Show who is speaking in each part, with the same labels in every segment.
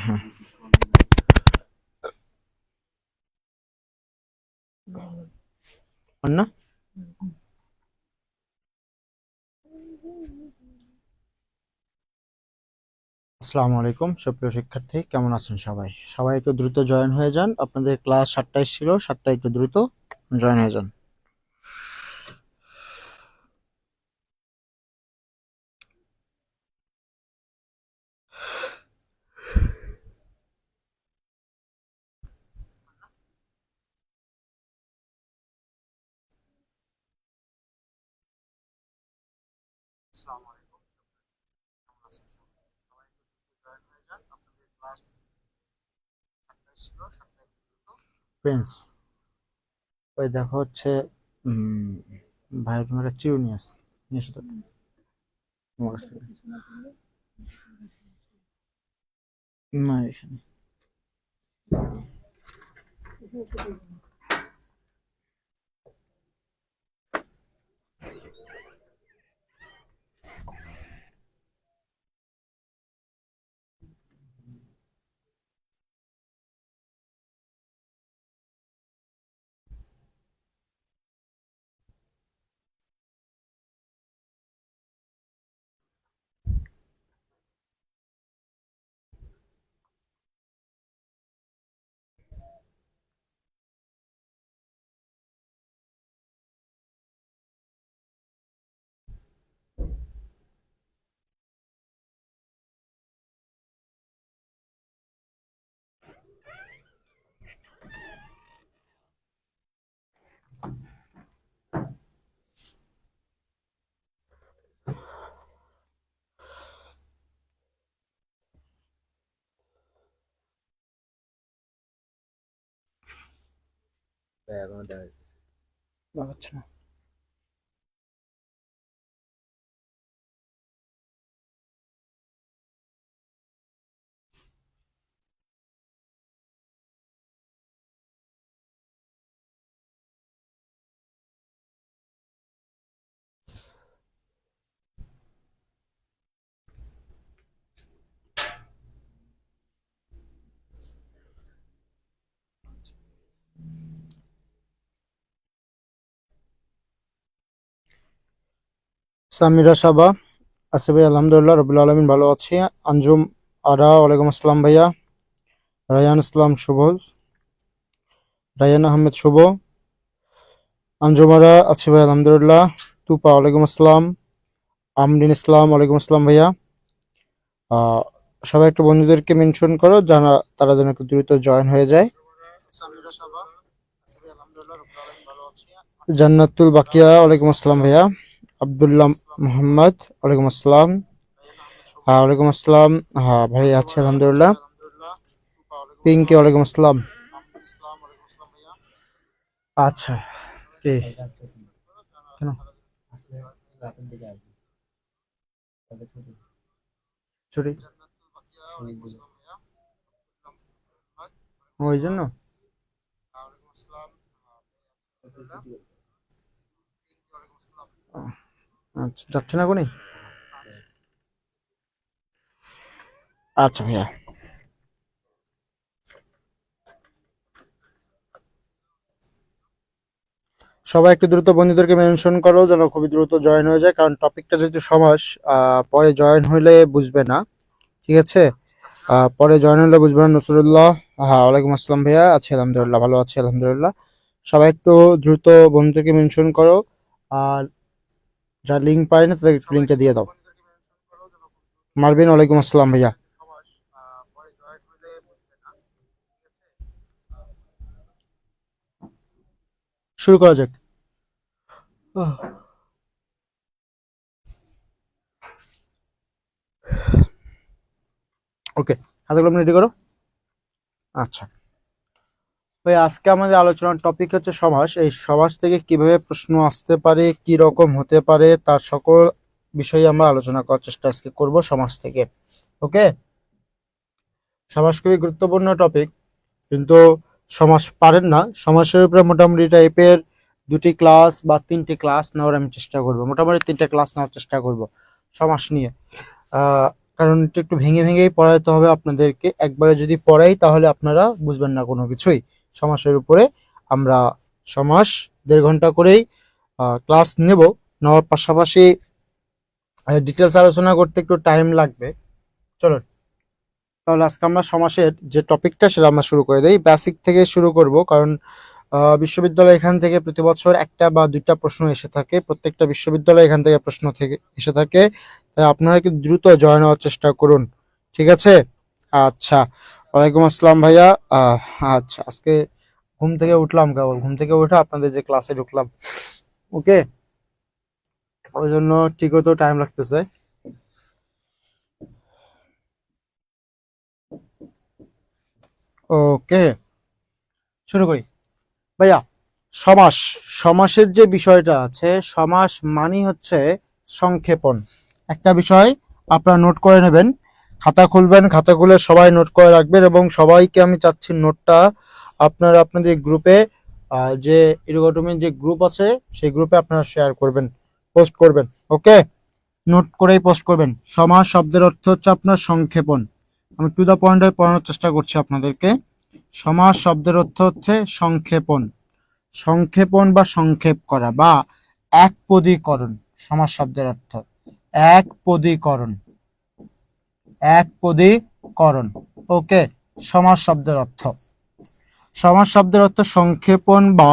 Speaker 1: হ্যাঁ, না। আসসালামু আলাইকুম সুপ্রিয় শিক্ষার্থী, কেমন আছেন সবাই? সবাই একটু দ্রুত জয়েন হয়ে যান। আপনাদের ক্লাস 7টায় ছিল, 7টায় একটু দ্রুত জয়েন হয়ে যান। আসসালামু আলাইকুম, কেমন আছেন সবাই? সবাই একটু দ্রুত জয়েন হয়ে যান। আপনাদের ক্লাস 7টায় ছিল, 7টায় একটু দ্রুত। প্রিন্স, ওই দেখো হচ্ছে ভাইয়ের তোমার একটা চিরুনি আছে, নিয়ে এসো তো তোমার কাছ থেকে। না, এখানে। এখনো দেখা যাচ্ছে না। সামিরা সাবা আছে ভাই, আলহামদুলিল্লাহ রবিল আলমিন, ভালো আছি। আঞ্জুম আরা, ওয়ালাইকুম আসসালাম ভাইয়া। রায়ান ইসলাম শুভ, রায়ান আহমেদ শুভ, আঞ্জুম আরা আছি ভাই, আলহামদুলিল্লাহ। তুপা, ওয়ালাইকুম আসসালাম। আমরিন ইসলাম, ওয়ালাইকুম আসসালাম ভাইয়া। আহ সবাই একটু বন্ধুদেরকে মেনশন করো, তারা যেন একটু দ্রুত জয়েন হয়ে যায়। জান্নাতুল বাকিয়া, ওয়ালাইকুম আসসালাম ভাইয়া। আব্দুল্লাহ মোহাম্মদ, ওয়ালাইকুম আসসালাম। হ্যাঁ, ওয়ালাইকুম আসসালাম। হ্যাঁ ভাই, আছি আলহামদুলিল্লাহ। পিঙ্কি, ওয়ালাইকুম আসসালাম। আচ্ছা, কে কেন ছুটি ওই জন্য? আচ্ছা, যাচ্ছে না কোনি। আচ্ছা ভাইয়া, সবাই একটু দ্রুত বন্ধুদেরকে মেনশন করো যেন খুবই দ্রুত জয়েন হয়ে যায়, কারণ টপিকটা যেহেতু সমাস, পরে জয়েন হইলে বুঝবে না। ঠিক আছে, পরে জয়েন হলে বুঝবে না। নসরুল্লাহ, হ্যাঁ ওয়ালাইকুম আসসালাম ভাইয়া, আছি আলহামদুলিল্লাহ, ভালো আছি আলহামদুলিল্লাহ। সবাই একটু দ্রুত বন্ধুদেরকে মেনশন করো, আর যার লিঙ্ক পায় না তাদের লিঙ্কটা দিয়ে দাও। মারবিন, ওয়ালাইকুম আসসালাম ভাইয়া। শুরু করা যাক। ওকে, হাতে কলম রেডি করো। আচ্ছা ভাই, আজকে আমাদের আলোচনার টপিক হচ্ছে সমাস। এই সমাস থেকে কিভাবে প্রশ্ন আসতে পারে, কি রকম হতে পারে, তার সকল বিষয়ে আমরা আলোচনা করার চেষ্টা আজকে করব সমাস থেকে। ওকে, সমাস খুবই গুরুত্বপূর্ণ টপিক, কিন্তু সমাস পারেন না, সমাসের উপরে মোটামুটি টাইপের 2টি ক্লাস বা 3টি ক্লাস নেওয়ার আমি চেষ্টা করব, মোটামুটি 3টে ক্লাস নেওয়ার চেষ্টা করব সমাস নিয়ে। কারণ এটা একটু ভেঙে ভেঙেই পড়াইতে হবে আপনাদেরকে। একবারে যদি পড়াই তাহলে আপনারা বুঝবেন না কোনো কিছুই। সমাসের উপরে আমরা সমাস 1.5 ঘন্টা করেই ক্লাস নেওয়ার পাশাপাশি ডিটেলস আলোচনা করতে একটু টাইম লাগবে। চলো তাহলে আজকে আমরা সমাসের যে টপিকটা সেটা আমরা শুরু করে দেই। বেসিক থেকে শুরু করব, কারণ বিশ্ববিদ্যালয় এখান থেকে প্রতি বছর 1টা বা 2টা প্রশ্ন এসে থাকে। প্রত্যেকটা বিশ্ববিদ্যালয় এখান থেকে প্রশ্ন থেকে এসে থাকে, তাই আপনারা কি দ্রুত জয়েন হওয়ার চেষ্টা করুন, ঠিক আছে? আচ্ছা, ওয়ালাইকুম আসসালাম ভাইয়া। আচ্ছা, আজকে ঘুম থেকে উঠলাম, কেবল ঘুম থেকে উঠে আপনাদের যে ক্লাসে ঢুকলাম, ওকে, ওই জন্য ঠিকই তো টাইম লাগতেছে। ওকে, শুরু করি ভাইয়া। সমাস, সমাসের যে বিষয়টা আছে, সমাস মানে হচ্ছে সংক্ষেপণ। একটা বিষয় আপনারা নোট করে নেবেন, খাতা খুলবেন, খাতা খুলে সবাই নোট করে রাখবেন, এবং সবাইকে আমি চাচ্ছি নোটটা আপনারা আপনাদের গ্রুপে, যে এডুকেটমির যে গ্রুপ আছে সেই গ্রুপে আপনারা শেয়ার করবেন, পোস্ট করবেন। ওকে, নোট করেই পোস্ট করবেন। সমাস শব্দের অর্থ হচ্ছে আপনার সংক্ষেপণ। আমি টু দা পয়েন্টে পড়ানোর চেষ্টা করছি আপনাদেরকে। সমাস শব্দের অর্থ হচ্ছে সংক্ষেপণ, সংক্ষেপণ বা সংক্ষেপ করা বা একপদীকরণ। সমাস শব্দের অর্থ একপদীকরণ, একপদীকরণ। ওকে, সমাস শব্দের অর্থ, সমাস শব্দের অর্থ সংক্ষেপণ বা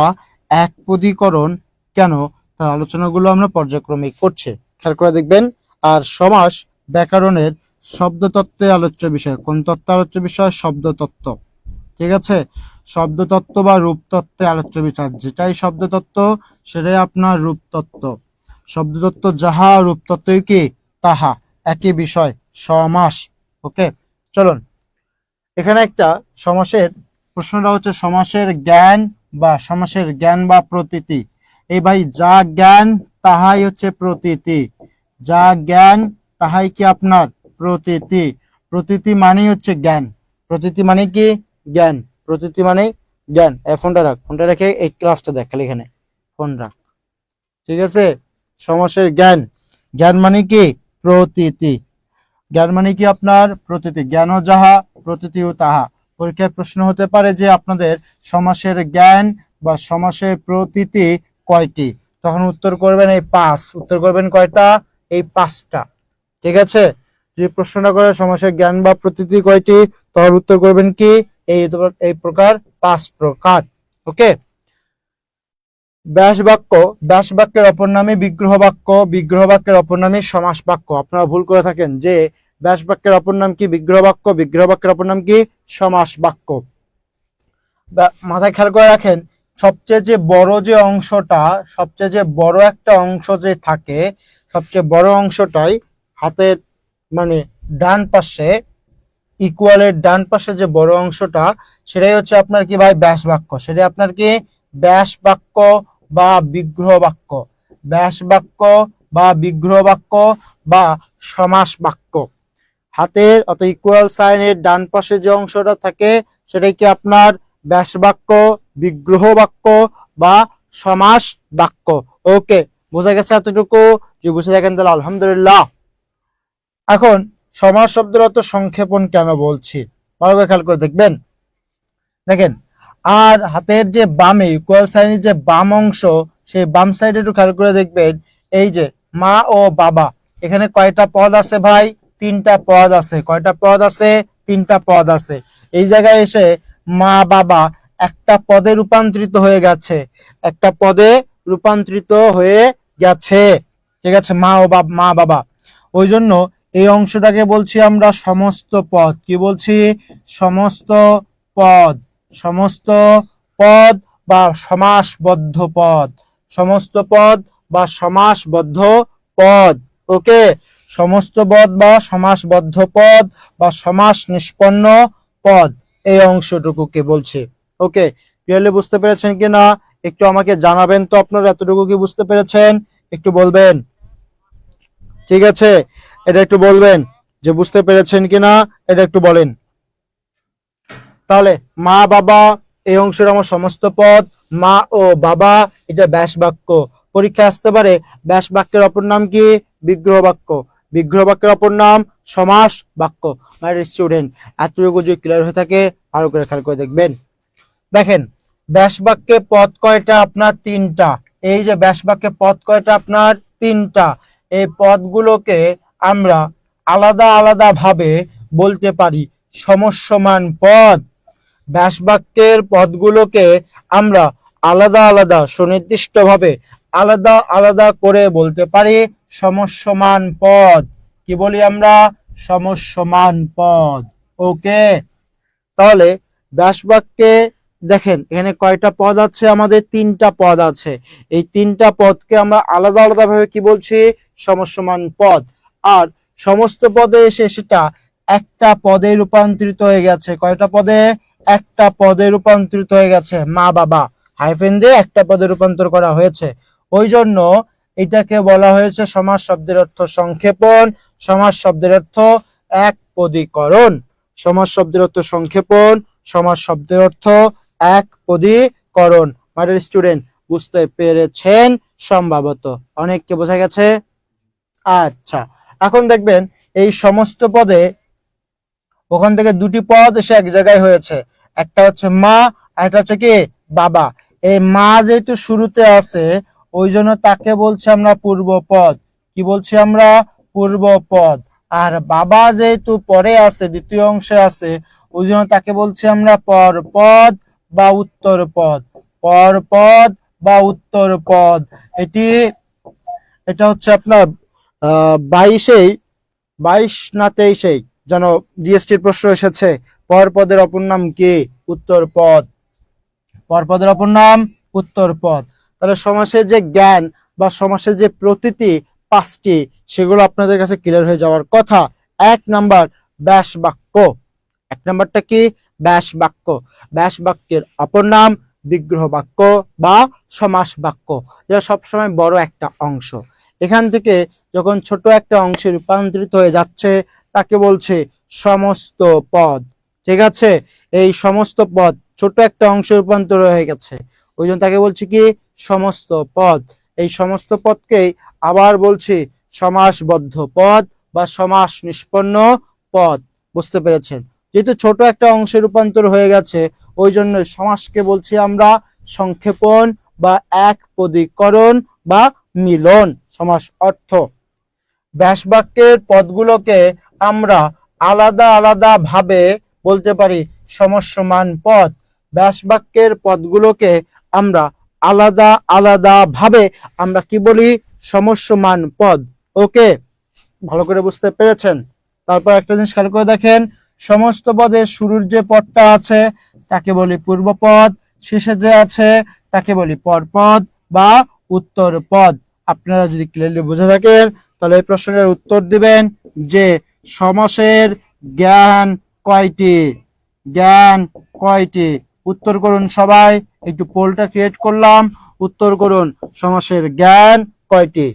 Speaker 1: একপদীকরণ। কেন, তার আলোচনাগুলো আমরা পর্যায়ক্রমিক করছি, খেয়াল করে দেখবেন। আর সমাস ব্যাকরণের শব্দতত্ত্বে আলোচ্য বিষয়। কোন তত্ত্বে আলোচ্য বিষয়? শব্দতত্ত্ব, ঠিক আছে? শব্দতত্ত্ব বা রূপতত্ত্বে আলোচ্য বিষয়। যেটাই শব্দতত্ত্ব সেটাই আপনার রূপতত্ত্ব। শব্দতত্ত্ব যাহা, রূপতত্ত্বই কি তাহা, একই বিষয়, সমাস। ওকে, চলুন এখানে একটা সমাসের প্রশ্নটা হচ্ছে সমাসের জ্ঞান বা সমাসের জ্ঞান বা প্রতীতি। এই ভাই, যা জ্ঞান তাহাই হচ্ছে প্রতীতি, যা জ্ঞান তাহাই কি আপনার প্রতীতি। প্রতীতি মানে হচ্ছে জ্ঞান, প্রতীতি মানে কি জ্ঞান, প্রতীতি মানে জ্ঞান। ফোনটা রাখ, ফোনটা রেখে এই ক্লাসটা দেখ, খালি এখানে ফোন রাখ, ঠিক আছে? সমাসের জ্ঞান, জ্ঞান মানে কি প্রতীতি, জ্ঞান মানে কি আপনার প্রতীতি। জ্ঞান যাহা প্রতীতিও তাহা। পরীক্ষায় প্রশ্ন হতে পারে যে আপনাদের সমাসের জ্ঞান বা সমাসের প্রতীতি কয়টি, তখন উত্তর করবেন এই 5। উত্তর করবেন কয়টা? এই 5টা, ঠিক আছে? যদি প্রশ্নটা করে সমাসের জ্ঞান বা প্রতীতি কয়টি, তখন উত্তর করবেন কি এই প্রকার 5 প্রকার। ওকে, ব্যাস বাক্য, ব্যাস বাক্যের অপর নামে বিগ্রহ বাক্য, বিগ্রহ বাক্যের অপর নামে সমাস বাক্য। আপনারা ভুল করে থাকেন যে ব্যাস বাক্যের অপর নাম কি বিগ্রহ বাক্য, বিগ্রহ বাক্যের অপর নাম কি সমাস বাক্য। মাথায় খেয়াল করে রাখেন, সবচেয়ে যে বড় যে অংশটা, সবচেয়ে যে বড় একটা অংশ যে থাকে, সবচেয়ে বড় অংশটাই হাতের মানে ডান পাশে, ইকুয়ালের ডান পাশে যে বড় অংশটা, সেটাই হচ্ছে আপনার কি ভাই ব্যাস বাক্য। সেটাই আপনার কি ব্যাস বাক্য বা বিগ্রহ বাক্য, ব্যাস বাক্য বা বিগ্রহ বাক্য বা সমাস বাক্য। হাতের অত ইকুয়াল সাইনের ডান পাশে যে অংশটা থাকে সেটাই কি আপনার ব্যাস বাক্য, বিগ্রহ বাক্য বা সমাস বাক্য। ওকে, বোঝা গেছে এতটুকু? যে বুঝে দেখেন তাহলে আলহামদুলিল্লাহ। এখন সমাস শব্দের অর্থ সংক্ষেপণ কেন বলছি, ভালো করে খেয়াল করে দেখবেন। দেখেন, আর হাতের যে বামে ইকুয়াল সাইনের যে বাম অংশ, সেই বাম সাইডে একটু খেয়াল করে দেখবেন। এই যে মা ও বাবা, এখানে কয়টা পদ আছে ভাই? 3টা পদ আছে। কয়টা পদ আছে? 3টা পদ আছে। এই জায়গায় এসে মা বাবা একটা পদে রূপান্তরিত হয়ে গেছে, একটা পদে রূপান্তরিত হয়ে গেছে, ঠিক আছে? মা ও মা বাবা। ওই জন্য এই অংশটাকে বলছি আমরা সমস্ত পদ। কি বলছি? সমস্ত পদ, সমস্ত পদ বা সমাসবদ্ধ পদ, সমস্ত পদ বা সমাসবদ্ধ পদ। ওকে, সমস্ত পদ বা সমাসবদ্ধ পদ বা সমাস নিষ্পন্ন পদ, এই অংশটুকুকে বলছে। ওকে, ক্লিয়ারলি বুঝতে পেরেছেন কিনা একটু আমাকে জানাবেন তো। আপনারা এতটুকু কি বুঝতে পেরেছেন? একটু বলবেন, ঠিক আছে? এটা একটু বলবেন যে বুঝতে পেরেছেন কিনা, এটা একটু বলেন। তাহলে মা বাবা এই অংশের আমার সমস্ত পদ, মা ও বাবা, এটা ব্যাস বাক্য। পরীক্ষা আসতে পারে ব্যাস বাক্যের অপর নাম কি বিগ্রহ বাক্য, বিগ্রহ বাক্যের অপর নাম সমাস বাক্য। মাই স্টুডেন্ট, এতটুকু যদি ক্লিয়ার হয়ে থাকে ভালো করে খেয়াল করে দেখবেন। দেখেন ব্যাস বাক্যে পদ কয়টা? আপনার তিনটা। এই যে ব্যাস বাক্যে পদ কয়টা? আপনার তিনটা। এই পদগুলোকে আমরা আলাদা আলাদা ভাবে বলতে পারি সমস্যমান পদ। ব্যাস বাক্যের পদগুলোকে আমরা আলাদা আলাদা সুনির্দিষ্ট ভাবে আলাদা আলাদা করে বলতে পারি সমস্যমান পদ। কি বলি আমরা? সমস্যমান পদ। ওকে, তাহলে ব্যাস বাক্যে দেখেন এখানে কয়টা পদ আছে? আমাদের তিনটা পদ আছে। এই তিনটা পদকে আমরা আলাদা আলাদা ভাবে কি বলছি? সমস্যমান পদ। আর সমস্ত পদে এসে সেটা একটা পদে রূপান্তরিত হয়ে গেছে। কয়টা পদে? একটা পদে রূপান্তরিত হয়ে গেছে। মা বাবা হাইফেন দিয়ে একটা পদে রূপান্তর করা হয়েছে। ওই জন্য এটাকে বলা হয়েছে সমাস শব্দের অর্থ সংক্ষেপণ, সমাস শব্দের অর্থ এক পদীকরণ। সমাস শব্দের অর্থ সংক্ষেপণ, সমাস শব্দের অর্থ এক পদীকরণ। মাই স্টুডেন্ট, বুঝতে পেরেছেন সম্ভবত? অনেককে বোঝা গেছে? আচ্ছা, এখন দেখবেন এই সমস্ত পদে ওখান থেকে দুটি পদ এসে এক জায়গায় হয়েছে। একটা হচ্ছে মা, আর একটা হচ্ছে কি? বাবা। এই মা যেহেতু শুরুতে আছে ওই জন্য তাকে বলছি আমরা পূর্বপদ। কি বলছি আমরা? পূর্বপদ। আর বাবা যেহেতু পরে আছে, দ্বিতীয় অংশে আছে, ওই জন্য তাকে বলছি আমরা পরপদ বা উত্তর পদ। পরপদ বা উত্তর পদ। এটা হচ্ছে আপনার 22 না 23 যেন জিএসটির প্রশ্ন এসেছে। পরপদের অপর নাম কি? উত্তর পদ। পরপদের অপর নাম উত্তর পদ। তাহলে সমাসের যে জ্ঞান বা সমাসের যে প্রতীতি পাঁচটি, সেগুলো আপনাদের কাছে ক্লিয়ার হয়ে যাওয়ার কথা। 1 নাম্বার ব্যাস বাক্য। 1 নাম্বারটা কি? ব্যাস বাক্য। ব্যাস বাক্যের অপর নাম বিগ্রহ বাক্য বা সমাস বাক্য, যেটা সবসময় বড় একটা অংশ। এখান থেকে যখন ছোট একটা অংশে রূপান্তরিত হয়ে যাচ্ছে তাকে বলছে সমস্ত পদ। ঠিক আছে, এই সমস্ত পদ ছোট একটা অংশে রূপান্তর হয়ে গেছে, ওই জন্য তাকে বলছি কি? সমস্ত পদ। এই সমস্ত পদকেই আবার বলছি সমাসবদ্ধ পদ বা সমাস নিষ্পন্ন পদ। বুঝতে পেরেছেন? যেহেতু ছোট একটা অংশে রূপান্তর হয়ে গেছে ওই জন্য সমাসকে বলছি আমরা সংক্ষেপণ বা এক পদীকরণ বা মিলন। সমাস অর্থ ব্যাস বাক্যের পদগুলোকে আমরা আলাদা আলাদা ভাবে বলতে পারি সমস্যমান পদ। ব্যাস বাক্যের পদগুলোকে আমরা আলাদা আলাদা ভাবে আমরা কি বলি? সমস্যমান পদ। ওকে, ভালো করে বুঝতে পেরেছেন? তারপর একটা জিনিস খেয়াল করে দেখেন, সমস্ত পদের শুরুর যে পদটা আছে তাকে বলি পূর্বপদ, শেষে যে আছে তাকে বলি পরপদ বা উত্তর পদ। আপনারা যদি ক্লিয়ারলি বুঝে থাকেন তাহলে এই প্রশ্নের উত্তর দিবেন যে সমাসের জ্ঞান কয়টি? জ্ঞান কয়টি? উত্তর করুন সবাই। একটু পোলটা ক্রিয়েট করলাম, উত্তর করুন সমাসের জ্ঞান কয়টি?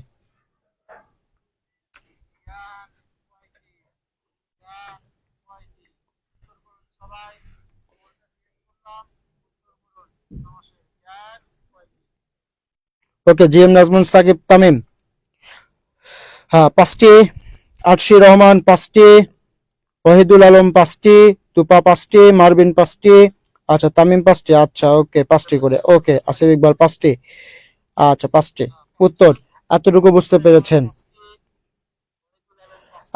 Speaker 1: ওকে, জিএম নাজমুল সাকিব তামিম। হ্যাঁ, 5টি। আরশি রহমান 5টি, ওহিদুল আলম 5টি, তুপা 5টি, মারবিন 5টি, আচ্ছা তামিম 5টি, আচ্ছা ওকে 5টি করে, ওকে আসিফ ইকবাল 5টি, আচ্ছা 5টি উত্তর। এতটুকু বুঝতে পেরেছেন?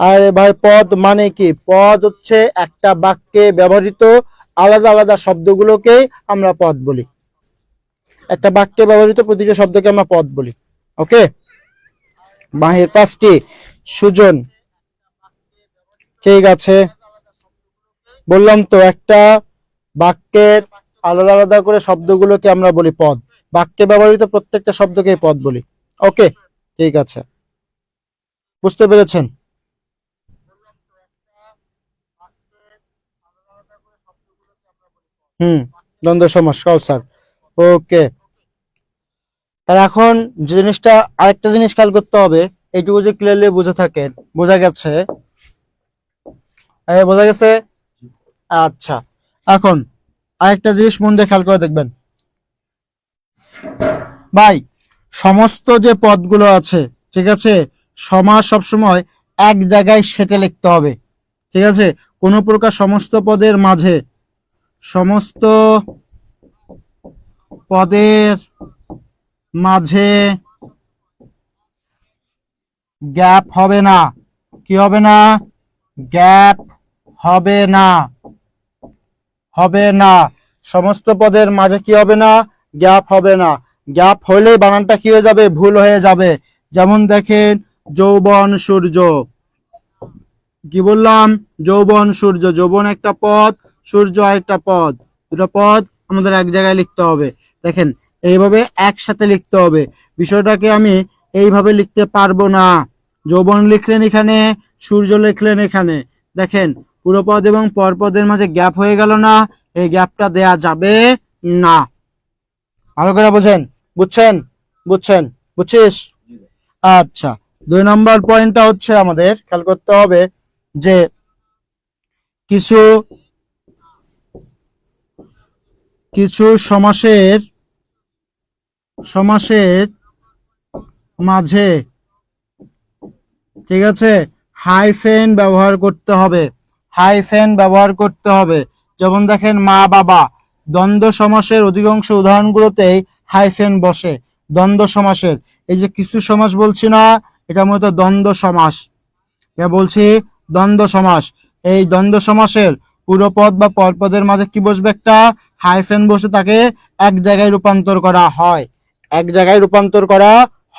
Speaker 1: আরে ভাই, পদ মানে কি? পদ হচ্ছে একটা বাক্যে ব্যবহৃত আলাদা আলাদা শব্দগুলোকে আমরা পদ বলি। একটা বাক্যে ব্যবহৃত প্রতিটা শব্দকে আমরা পদ বলি। ওকে, মাহির 5টি, সুজন, ঠিক আছে, বললাম তো একটা বাক্যের আলাদা আলাদা করে শব্দগুলোকে আমরা বলি পদ। বাক্যে ব্যবহৃত প্রত্যেকটা শব্দকে পদ বলি। ওকে, ঠিক আছে, বুঝতে পেরেছেন? দ্বন্দ্ব সমাস, স্যার। ওকে, তাহলে এখন যে জিনিসটা, আরেকটা জিনিস খেয়াল করতে হবে, এইটুকু যে ক্লিয়ারলি বুঝে থাকেন, বোঝা গেছে? বোঝা গেছে? আচ্ছা, এখন আরেকটা জিনিস মন দিয়ে খেয়াল করে দেখবেন ভাই, সমস্ত যে পদগুলো আছে, ঠিক আছে, সমাস সবসময় এক জায়গায় সেটে লিখতে হবে। ঠিক আছে, কোন প্রকার সমস্ত পদের মাঝে গ্যাপ হবে না। কি হবে না? গ্যাপ হবে না। সমস্ত পদের মাঝে কি হবে না? গ্যাপ হবে না। গ্যাপ হলে বানানটা কি হয়ে যাবে? ভুল হয়ে যাবে। যেমন দেখেন, যৌবন সূর্য। কি বললাম? যৌবন সূর্য। যৌবন একটা পদ, সূর্য একটা পদ, দুটো পদ আমাদের এক জায়গায় লিখতে হবে। দেখেন, এইভাবে একসাথে লিখতে হবে। বিষয়টাকে আমি এইভাবে লিখতে পারবো না। যৌবন লিখলেন এখানে, সূর্য লিখলেন এখানে। দেখেন, পুরো পদ এবং পরপদের মাঝে গ্যাপ হয়ে গেল না? এই গ্যাপটা দেয়া যাবে না। ভালো করে বোঝেন। বুঝছিস? আচ্ছা, 2 নম্বর পয়েন্টটা হচ্ছে আমাদের খেয়াল করতে হবে যে কিছু সমাসের মাঝে, ঠিক আছে, হাইফেন ব্যবহার করতে হবে। যেমন দেখেন, মা বাবা। দ্বন্দ্ব সমাসের অধিকাংশ উদাহরণগুলোতেই হাইফেন বসে। দ্বন্দ্ব সমাসের, এই যে কিছু সমাস বলছি না, এটা মূলত দ্বন্দ্ব সমাস। বলছি দ্বন্দ্ব সমাস। এই দ্বন্দ্ব সমাসের পুরোপদ বা পরপদের মাঝে কি বসবে? একটা হাইফেন বসে তাকে এক জায়গায় রূপান্তর করা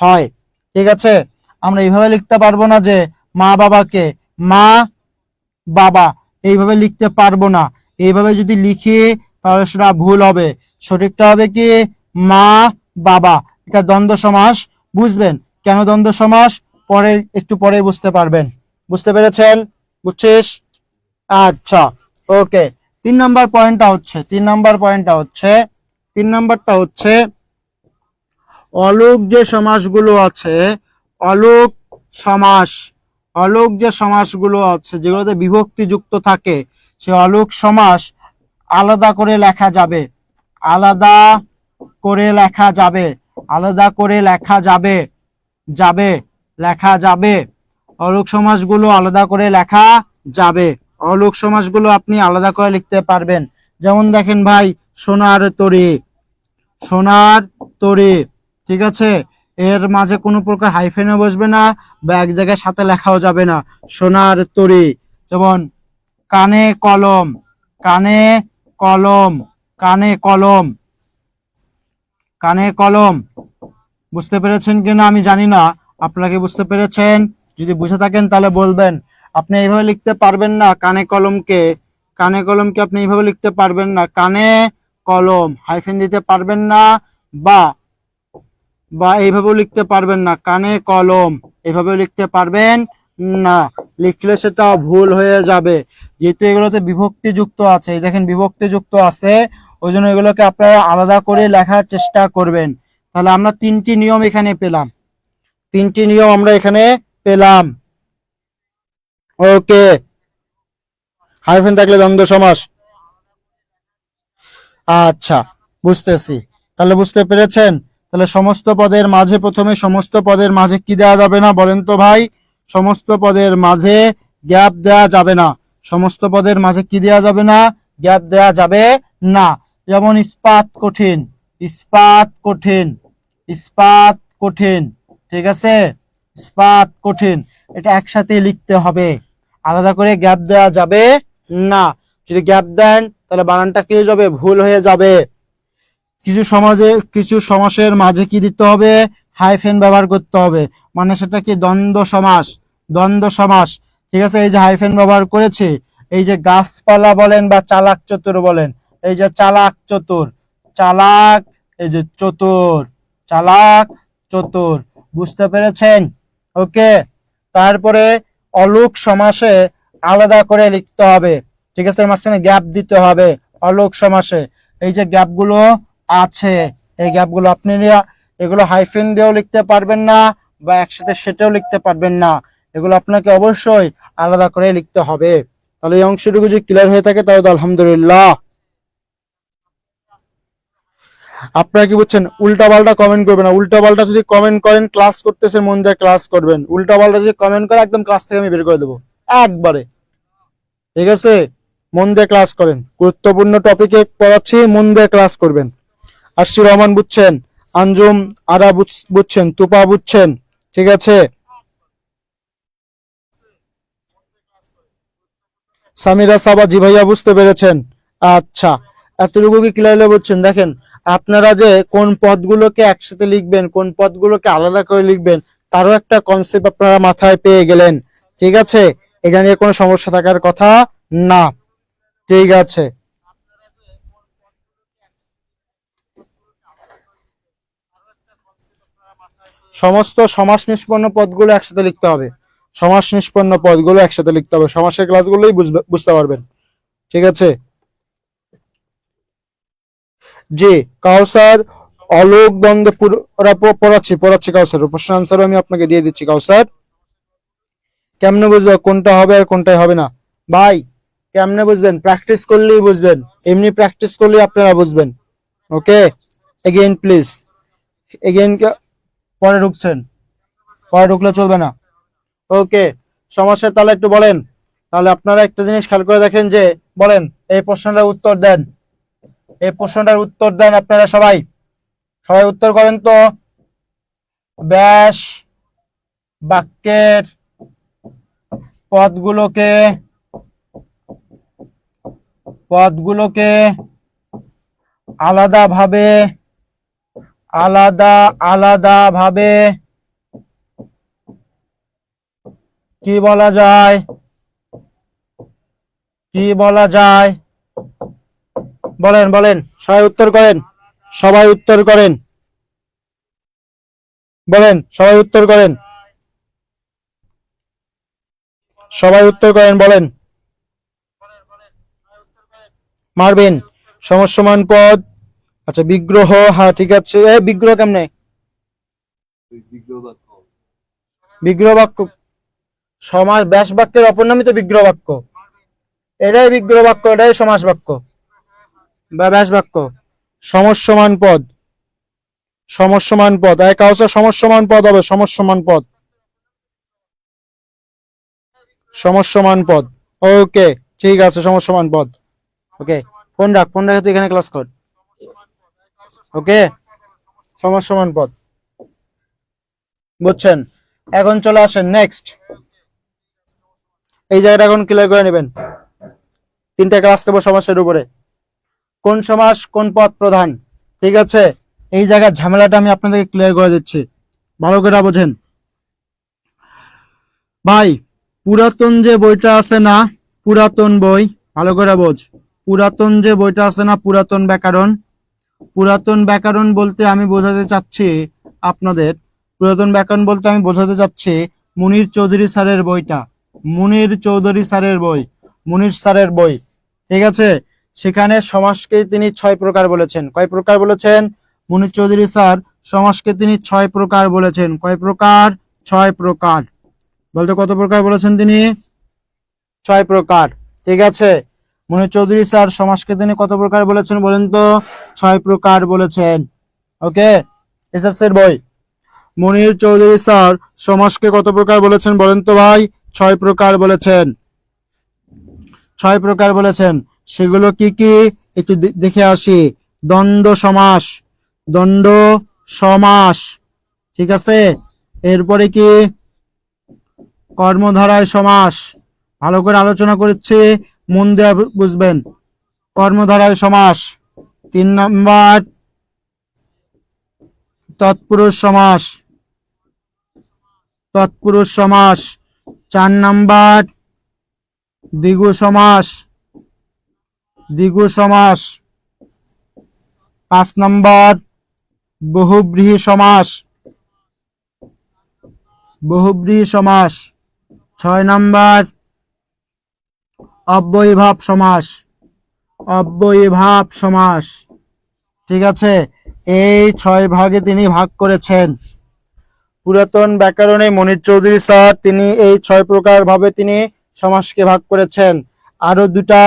Speaker 1: হয়। ঠিক আছে, আমরা এইভাবে লিখতে পারবো না যে মা বাবাকে মা বাবা, এইভাবে লিখতে পারবো না। এইভাবে যদি লিখি তাহলে সেটা ভুল হবে। সঠিকটা হবে কি? মা বাবা। এটা দ্বন্দ্ব সমাস। বুঝবেন কেন দ্বন্দ্ব সমাস? একটু পরে বুঝতে পারবেন। বুঝতে পেরেছেন? বুঝছিস? আচ্ছা, ওকে। 3 নাম্বার পয়েন্টটা হচ্ছে অলোক যে সমাসগুলো আছে, যেগুলোতে বিভক্তি যুক্ত থাকে, সে অলোক সমাস আলাদা করে লেখা যাবে। অলোক সমাসগুলো আলাদা করে লেখা যাবে। অলোক সমাসগুলো আপনি আলাদা করে লিখতে পারবেন। যেমন দেখেন ভাই, সোনার তরী। ঠিক আছে, এর মাঝে কোনো প্রকার হাইফেনও বসবে না বা এক জায়গায় সাথে লেখাও যাবে না। সোনার তরী। যেমন কানে কলম। বুঝতে পেরেছেন কিনা আমি জানি না, আপনাকে বুঝতে পেরেছেন? যদি বুঝে থাকেন তাহলে বলবেন। আপনি এইভাবে লিখতে পারবেন না কানে কলমকে আপনি এইভাবে লিখতে পারবেন না। কানে কলম হাইফেন দিতে পারবেন না, বা এইভাবেও লিখতে পারবেন না। কানে কলম এইভাবেও লিখতে পারবেন না। লিখলে সেটা ভুল হয়ে যাবে, যেহেতু এগুলোতে বিভক্তি যুক্ত আছে। এই দেখেন, বিভক্তি যুক্ত আছে, ওই জন্য এগুলোকে আপনারা আলাদা করে লেখার চেষ্টা করবেন। তাহলে আমরা 3টি নিয়ম এখানে পেলাম। ওকে, হাইফেন থাকলে দ্বন্দ্ব সমাস। আচ্ছা, বুঝতেছি। তাহলে বুঝতে পেরেছেন? তাহলে প্রথমে সমস্ত পদের মাঝে কি দেওয়া যাবে না বলেন তো ভাই? সমস্ত পদের মাঝে গ্যাপ দেওয়া যাবে না। সমস্ত পদের মাঝে কি দেওয়া যাবে না? গ্যাপ দেওয়া যাবে না। যেমন ইস্পাত কঠিন। ঠিক আছে, ইস্পাত কঠিন, এটা একসাথে লিখতে হবে, আলাদা করে গ্যাপ দেওয়া যাবে না। যদি গ্যাপ দেন তাহলে বানানটা কি হয়ে যাবে? ভুল হয়ে যাবে। কিছু সমাসের মাঝে কি দিতে হবে? হাইফেন ব্যবহার করতে হবে। মানে সেটা কি? দ্বন্দ্ব সমাস। ঠিক আছে, এই যে হাইফেন ব্যবহার করেছে, এই যে গাছপালা বলেন বা চালাক চতুর বলেন, এই যে চালাক, এই যে চতুর। বুঝতে পেরেছেন? ওকে। তারপরে অলোক সমাসে আলাদা করে লিখতে হবে। ঠিক আছে, মাঝখানে গ্যাপ দিতে হবে অলোক সমাসে। এই যে গ্যাপগুলো আছে, এই গ্যাপগুলো আপনি এগুলো হাইফেন দিয়েও লিখতে পারবেন না বা একসাথে সেটাও লিখতে পারবেন না। এগুলো আপনাকে অবশ্যই আলাদা করে লিখতে হবে। তাহলে এই অংশটুকু যদি ক্লিয়ার হয়ে থাকে তাহলে আলহামদুলিল্লাহ। আপনারা কি বুঝছেন? উল্টা পাল্টা কমেন্ট করবেন না। উল্টা পাল্টা যদি কমেন্ট করেন, ক্লাস করতেছেন মন দিয়ে ক্লাস করবেন। উল্টা পাল্টা যদি কমেন্ট করে একদম ক্লাস থেকে আমি বের করে দেবো একবারে। ঠিক আছে, মন দিয়ে ক্লাস করেন। গুরুত্বপূর্ণ টপিকে পড়াচ্ছি, মন দিয়ে ক্লাস করবেন। আশির রহমান বুঝছেন, আঞ্জুম আরা বুঝছেন, তুপা বুঝছেন। ঠিক আছে, সামিরা সাবা জি ভাইয়া বুঝতে পেরেছেন। আচ্ছা, এতটুকু কি ক্লিয়ারলি বুঝছেন? দেখেন, আপনারা যে কোন পদগুলোকে একসাথে লিখবেন, কোন পদগুলোকে আলাদা করে লিখবেন, তারও একটা কনসেপ্ট আপনারা মাথায় পেয়ে গেলেন। ঠিক আছে, এখানে কোনো সমস্যা থাকার কথা না। ঠিক আছে, সমস্ত সমাস নিষ্পন্ন পদগুলো একসাথে লিখতে হবে। সমাস নিষ্পন্ন পদগুলো একসাথে লিখতে হবে, সমাসের ক্লাসগুলোই বুঝতে পারবেন। ঠিক আছে, জি কাউসার, অলোক দ্বন্দ্ব পড়াচ্ছি পড়াচ্ছি কাউসার, প্রশ্ন আনসারও আমি আপনাকে দিয়ে দিচ্ছি কাউসার। কেমনে বুঝবো কোনটা হবে আর কোনটা হবে না? ভাই, কেমনে বুঝবেন? প্র্যাকটিস করলেই বুঝবেন, এমনি প্র্যাকটিস করলেই আপনারা বুঝবেন। ওকে, এগেইন প্লিজ, এগেইন। পরে ঢুকছেন, পরে ঢুকলে চলবে না। ওকে, সমস্যা তাহলে একটু বলেন। তাহলে আপনারা একটা জিনিস খেয়াল করে দেখেন যে, বলেন এই প্রশ্নটার উত্তর দেন। এই প্রশ্নটার উত্তর দেন আপনারা সবাই, সবাই উত্তর করেন তো। ব্যাস বাক্যের পদগুলোকে পদগুলোকে আলাদাভাবে আলাদাভাবে কি বলা যায়? কি বলা যায়? বলেন বলেন, সবাই উত্তর করেন, সবাই উত্তর করেন, বলেন সবাই উত্তর করেন, সবাই উত্তর করেন, বলেন। মারবেন, সমসমান পদ। আচ্ছা, বিগ্রহ, হ্যাঁ ঠিক আছে। বিগ্রহ কেমনে? বিগ্রহ বাক্য, সমাস ব্যাস বাক্যের অপর নামই তো বিগ্রহ বাক্য। এটাই বিগ্রহ বাক্য, এটাই সমাস বাক্য বা ব্যাস বাক্য। সমসমান পদ, সমসমান পদ, এক কাউসার সমসমান পদ হবে, সমসমান পদ, সমসমান পদ। ওকে, ঠিক আছে, সমসমান পদ। ওকে, ফোন রাখ, ফোন রেখে তুই এখানে ক্লাস কর। ওকে, সমসমান পদ বুঝছেন? এখন চলে আসেন নেক্সট। এই জায়গাটা এখন ক্লিয়ার করে নেবেন। তিনটা ক্লাস দেবো সমাসের উপরে। কোন সমাস কোন পদ প্রধান। ঠিক আছে, এই জায়গার ঝামেলাটা আমি আপনাদেরকে ক্লিয়ার করে দিচ্ছি, ভালো করে বোঝেন। ভাই, পুরাতন যে বইটা আছে না, পুরাতন বই, ভালো করে বোঝ। পুরাতন যে বইটা আছে না, পুরাতন ব্যাকরণ, পুরাতন ব্যাকরণ বলতে আমি বোঝাতে চাচ্ছি আপনাদের, পুরাতন ব্যাকরণ বলতে আমি বোঝাতে চাচ্ছি মুনির চৌধুরী স্যারের বইটা, মুনির চৌধুরী স্যারের বই, মুনির স্যারের বই। ঠিক আছে, সেখানে সমাসকে তিনি 6 প্রকার বলেছেন। কয় প্রকার বলেছেন? মুনির চৌধুরী স্যার সমাসকে তিনি 6 প্রকার বলেছেন। কয় প্রকার? 6 প্রকার। বলতে কত প্রকার বলেছেন তিনি? 6 প্রকার। ঠিক আছে, মুনির চৌধুরী স্যার সমাসকে তিনি কত প্রকার বলেছেন বলেন তো? 6 প্রকার বলেছেন। ওকে, এসএসসির বই। মুনির চৌধুরী স্যার সমাসকে কত প্রকার বলেছেন বলেন তো ভাই? 6 প্রকার বলেছেন। 6 প্রকার বলেছেন। সেগুলো কি কি একটু দেখে আসি। দ্বন্দ্ব সমাস, দ্বন্দ্ব সমাস। ঠিক আছে, এরপরে কি? কর্মধারায় সমাস। ভালো করে আলোচনা করছি, মন দিয়ে বুঝবেন। কর্মধারায় সমাস। 3 নাম্বার তৎপুরুষ সমাস, তৎপুরুষ সমাস। 4 নাম্বার দ্বিগু সমাস, দ্বিগু সমাস। 5 নাম্বার বহুব্রীহি সমাস, বহুব্রীহি সমাস। 6 নাম্বার অব্যয়ীভাব সমাস, অব্যয়ীভাব সমাস। ঠিক আছে, এই 6 ভাগে তিনি ভাগ করেছেন। পুরাতন ব্যাকরণে মনির চৌধুরী স্যার তিনি এই 6 প্রকার ভাবে তিনি সমাসকে ভাগ করেছেন। আরো দুটা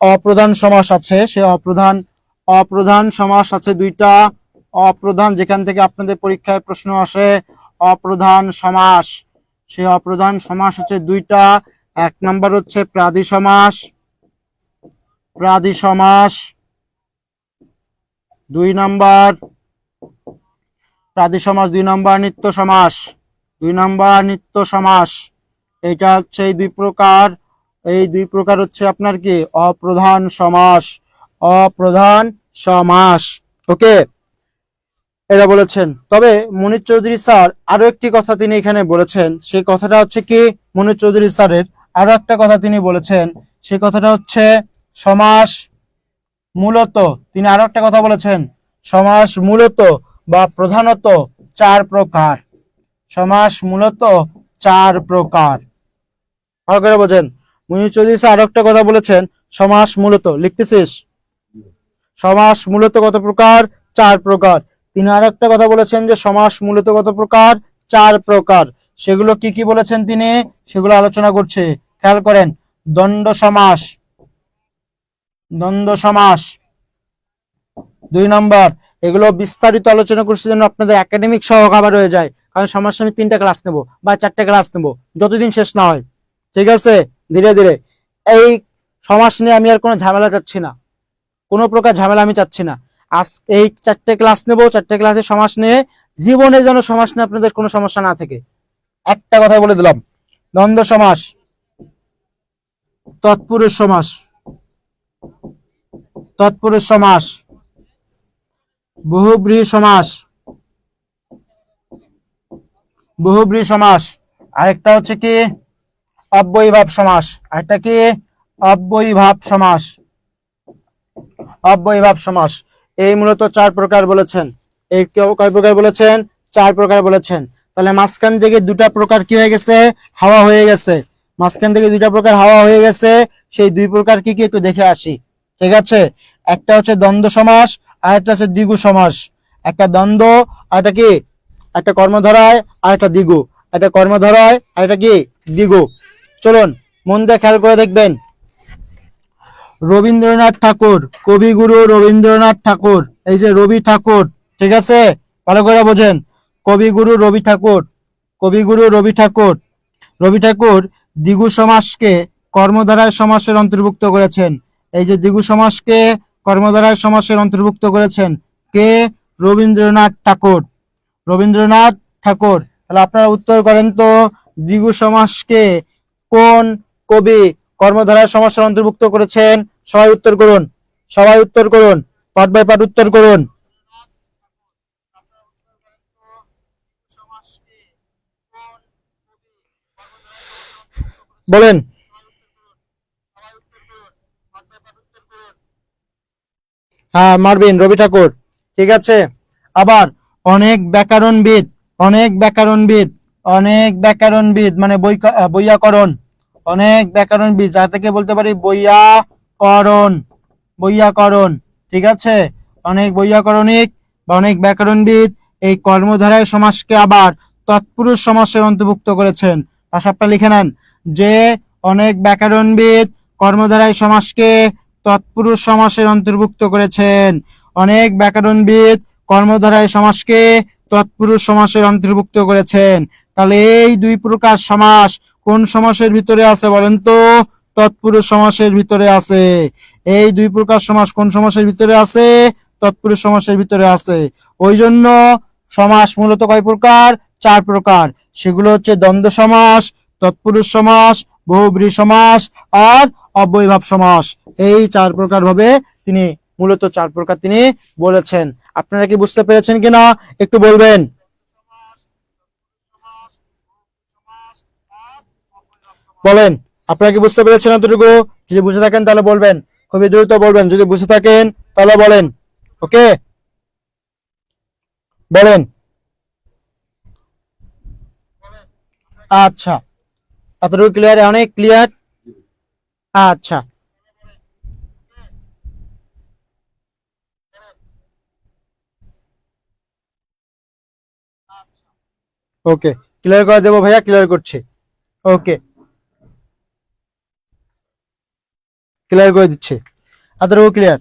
Speaker 1: অপ্রধান সমাস আছে, সে অপ্রধান সমাস আছে দুইটা। অপ্রধান, যেখান থেকে আপনাদের পরীক্ষায় প্রশ্ন আসে অপ্রধান সমাস, সেই অপ্রধান সমাস হচ্ছে দুইটা। এক নাম্বার হচ্ছে প্রাদি সমাস, প্রাদি সমাস। দুই নাম্বার প্রাদি সমাস, দুই নাম্বার নিত্য সমাস, দুই নাম্বার নিত্য সমাস। এটা হচ্ছে এই দুই প্রকার। এই দুই প্রকার হচ্ছে আপনার কি অপ্রধান সমাস, অপ্রধান সমাস। ওকে, এটা বলেছেন। তবে মনির চৌধুরী স্যার আরো একটি কথা তিনি এখানে বলেছেন, সেই কথাটা হচ্ছে কি, মনির চৌধুরী স্যারের আরো একটা কথা তিনি বলেছেন, সেই কথাটা হচ্ছে সমাস মূলত, তিনি আরো একটা কথা বলেছেন, সমাস মূলত বা প্রধানত চার প্রকার। সমাস মূলত চার প্রকার। ভালো করে বোঝেন, মনির চৌধুরী স্যার আরো একটা কথা বলেছেন, সমাস মূলত, লিখতেছিস, সমাস মূলত কত প্রকার? চার প্রকার। তিনি আর একটা কথা বলেছেন যে সমাস মূলত কত প্রকার? চার প্রকার। সেগুলো কি কি বলেছেন তিনি, সেগুলো আলোচনা করছে, খেয়াল করেন। দ্বন্দ্ব সমাস, দ্বন্দ্ব সমাস। দুই নম্বর, এগুলো বিস্তারিত আলোচনা করছে যেন আপনাদের একাডেমিক সহকাবার হয়ে যায়, কারণ সমাজ আমি 3টা ক্লাস নেব বা 4টা ক্লাস নেব, যতদিন শেষ না হয়। ঠিক আছে, ধীরে ধীরে। এই সমাজ নিয়ে আমি আর কোনো ঝামেলা চাচ্ছি না, কোনো প্রকার ঝামেলা আমি চাচ্ছি না। আজ এই 4টে ক্লাস নেব, 4টে ক্লাসে সমাজ নিয়ে, জীবনে যেন সমাজ নিয়ে আপনাদের কোনো সমস্যা না থাকে। একটা কথা বলে দিলাম, দ্বন্দ্ব সমাস, তৎপুরুষ সমাস, তৎপুরুষ সমাস, বহুব্রীহি সমাস, বহুব্রীহি সমাস। আরেকটা হচ্ছে কি অব্যয়ীভাব সমাস, আরেকটা কি অব্যয়ীভাব সমাস, অব্যয়ীভাব সমাস। এই মূলত চার প্রকার বলেছেন। এই কয় প্রকার বলেছেন? চার প্রকার বলেছেন। তাহলে মাঝখান থেকে দুটা প্রকার কি হয়ে গেছে? হাওয়া হয়ে গেছে। মাঝখান থেকে দুইটা প্রকার হাওয়া হয়ে গেছে। সেই দুই প্রকার কি কি একটু দেখে আসি। ঠিক আছে, একটা হচ্ছে দ্বন্দ্ব সমাস, আর একটা হচ্ছে দ্বিগু সমাস। একটা দ্বন্দ্ব, আর একটা কি, একটা কর্মধারায় আর একটা দ্বিগু, একটা কর্মধারায় আর একটা কি দ্বিগু। চলুন মন দিয়ে খেয়াল করে দেখবেন। রবীন্দ্রনাথ ঠাকুর, কবিগুরু রবীন্দ্রনাথ ঠাকুর, এই যে রবি ঠাকুর, ঠিক আছে, ভালো করে বোঝেন। কবিগুরু রবি ঠাকুর, কবিগুরু রবি ঠাকুর, রবি ঠাকুর দ্বিগু সমাসকে কর্মধারায় সমাসের অন্তর্ভুক্ত করেছেন। এই যে দ্বিগু সমাসকে কর্মধারায় সমাসের অন্তর্ভুক্ত করেছেন কে? রবীন্দ্রনাথ ঠাকুর, রবীন্দ্রনাথ ঠাকুর। তাহলে আপনারা উত্তর করেন তো, দ্বিগু সমাসকে কোন কবি কর্মধারায় সমাসের অন্তর্ভুক্ত করেছেন? সবাই উত্তর করুন, সবাই উত্তর করুন, পার্ট বাই পার্ট উত্তর করুন। বলেন। হ্যাঁ, মারবিন, রবি ঠাকুর, ঠিক আছে। আবার অনেক ব্যাকরণবিদ, অনেক ব্যাকরণবিদ, অনেক ব্যাকরণবিদ মানে বৈয়াকরণ, অনেক ব্যাকরণবিদ, যা থেকে বলতে পারি বৈয়াকরণ, বৈয়াকরণ, ঠিক আছে। অনেক বৈয়াকরণিক বা অনেক ব্যাকরণবিদ এই কর্মধারায় সমাসকে আবার তৎপুরুষ সমাসের অন্তর্ভুক্ত করেছেন। পাশাপটা লিখে নেন যে অনেক ব্যাকরণবিদ কর্মধারায় সমাসকে তৎপুরুষ সমাসের অন্তর্ভুক্ত করেছেন। অনেক ব্যাকরণবিদ কর্মধারায় সমাসকে তৎপুরুষ সমাসের অন্তর্ভুক্ত করেছেন। তাহলে এই দুই প্রকার সমাস কোন সমাসের ভিতরে আছে বলেন তো? তৎপুরুষ সমাসের ভিতরে আছে। এই দুই প্রকার সমাস কোন সমাসের ভিতরে আছে? তৎপুরুষ সমাসের ভিতরে আছে। ওই জন্য সমাস মূলত কয় প্রকার? চার প্রকার। সেগুলো হচ্ছে দ্বন্দ্ব সমাস, তৎপুরুষ সমাস, বহুব্রীহি সমাস আর অব্যয়ীভাব সমাস। এই চার প্রকার ভাবে তিনি মূলত চার প্রকার তিনি বলেছেন। আপনারা কি বুঝতে পেরেছেন কিনা একটু বলবেন? বলেন, আপনারা কি বুঝতে পেরেছেন এতটুকু? যদি বুঝে থাকেন তাহলে বলবেন, খুবই দ্রুত বলবেন যদি বুঝে থাকেন তাহলে বলেন। ওকে, বলেন। আচ্ছা, এতটুকু ক্লিয়ার? অনেক ক্লিয়ার। আচ্ছা, ওকে, ক্লিয়ার করে দেবো ভাইয়া, ক্লিয়ার করছি। ওকে, ক্লিয়ার করে দিচ্ছি, এতটুকু ক্লিয়ার।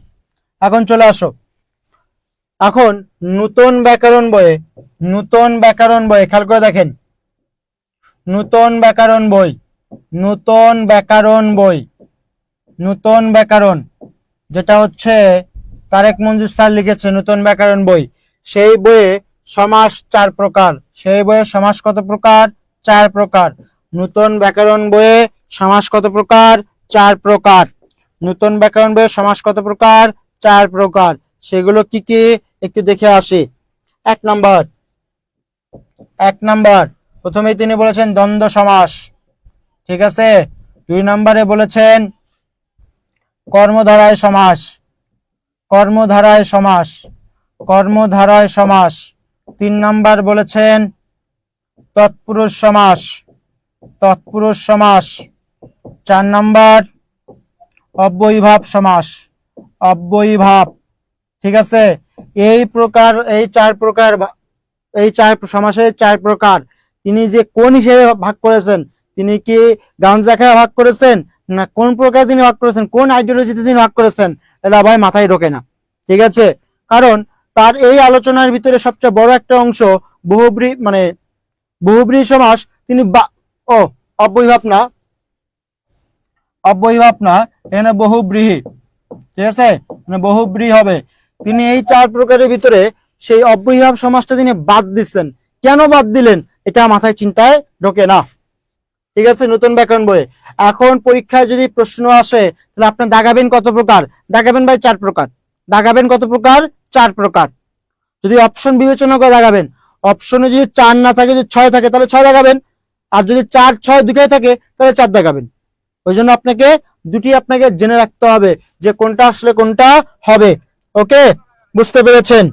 Speaker 1: এখন চলে আসো, এখন নূতন ব্যাকরণ বইয়ে খেয়াল করে দেখেন, নূতন ব্যাকরণ যেটা হচ্ছে তারেক মঞ্জুর স্যার লিখেছে নূতন ব্যাকরণ বই, সেই বইয়ে সমাস 4 প্রকার। সেই বইয়ে সমাস কত প্রকার? 4 প্রকার। নূতন ব্যাকরণ বইয়ে সমাস কত প্রকার? 4 প্রকার। নূতন ব্যাকরণ বইয়ে সমাস কত প্রকার? 4 প্রকার। সেগুলো কি কি একটু দেখে আসি। এক নাম্বার প্রথমেই তিনি বলেছেন দ্বন্দ্ব সমাস, ঠিক আছে। 2 নম্বরে বলেছেন কর্মধারায় সমাস। 3 নাম্বার বলেছেন তৎপুরুষ সমাস। 4 নাম্বার অব্যয়ীভাব সমাস, ঠিক আছে। এই চার সমাসের 4 প্রকার তিনি যে কোন হিসেবে ভাগ করেছেন, তিনি কি গাঞ্জা খেয়ে ভাগ করেছেন, না কোন প্রকার তিনি ভাগ করেছেন, কোন আইডিওলজিতে তিনি ভাগ করেছেন, এটা ভাই মাথায় ঢোকে না, ঠিক আছে। কারণ তার এই আলোচনার ভিতরে সবচেয়ে বড় একটা অংশ বহুব্রীহি সমাস তিনি অব্যয়ীভাব না, এখানে বহুব্রীহি, ঠিক আছে, মানে বহুব্রীহি হবে। তিনি এই 4 প্রকারের ভিতরে সেই অব্যয়ীভাব সমাসটা তিনি বাদ দিচ্ছেন। কেন বাদ দিলেন এটা মাথায় চিন্তায় ঢোকে না, ঠিক আছে। নতুন ব্যাকরণ বইয়ে এখন পরীক্ষায় যদি প্রশ্ন আসে তাহলে আপনি দাগাবেন কত প্রকার? দাগাবেন ভাই 4 প্রকার। দাগাবেন কত প্রকার? 4 প্রকার। যদি অপশন বিবেচনা করে দাগাবেন, অপশনে যদি 4 না থাকে, যদি 6 থাকে তাহলে 6 দাগাবেন, আর যদি 4 6 দুটোই থাকে তাহলে 4 দাগাবেন। ওই জন্য আপনাকে দুটি জেনে রাখতে হবে যে কোনটা আসলে কোনটা হবে। ওকে, বুঝতে পেরেছেন?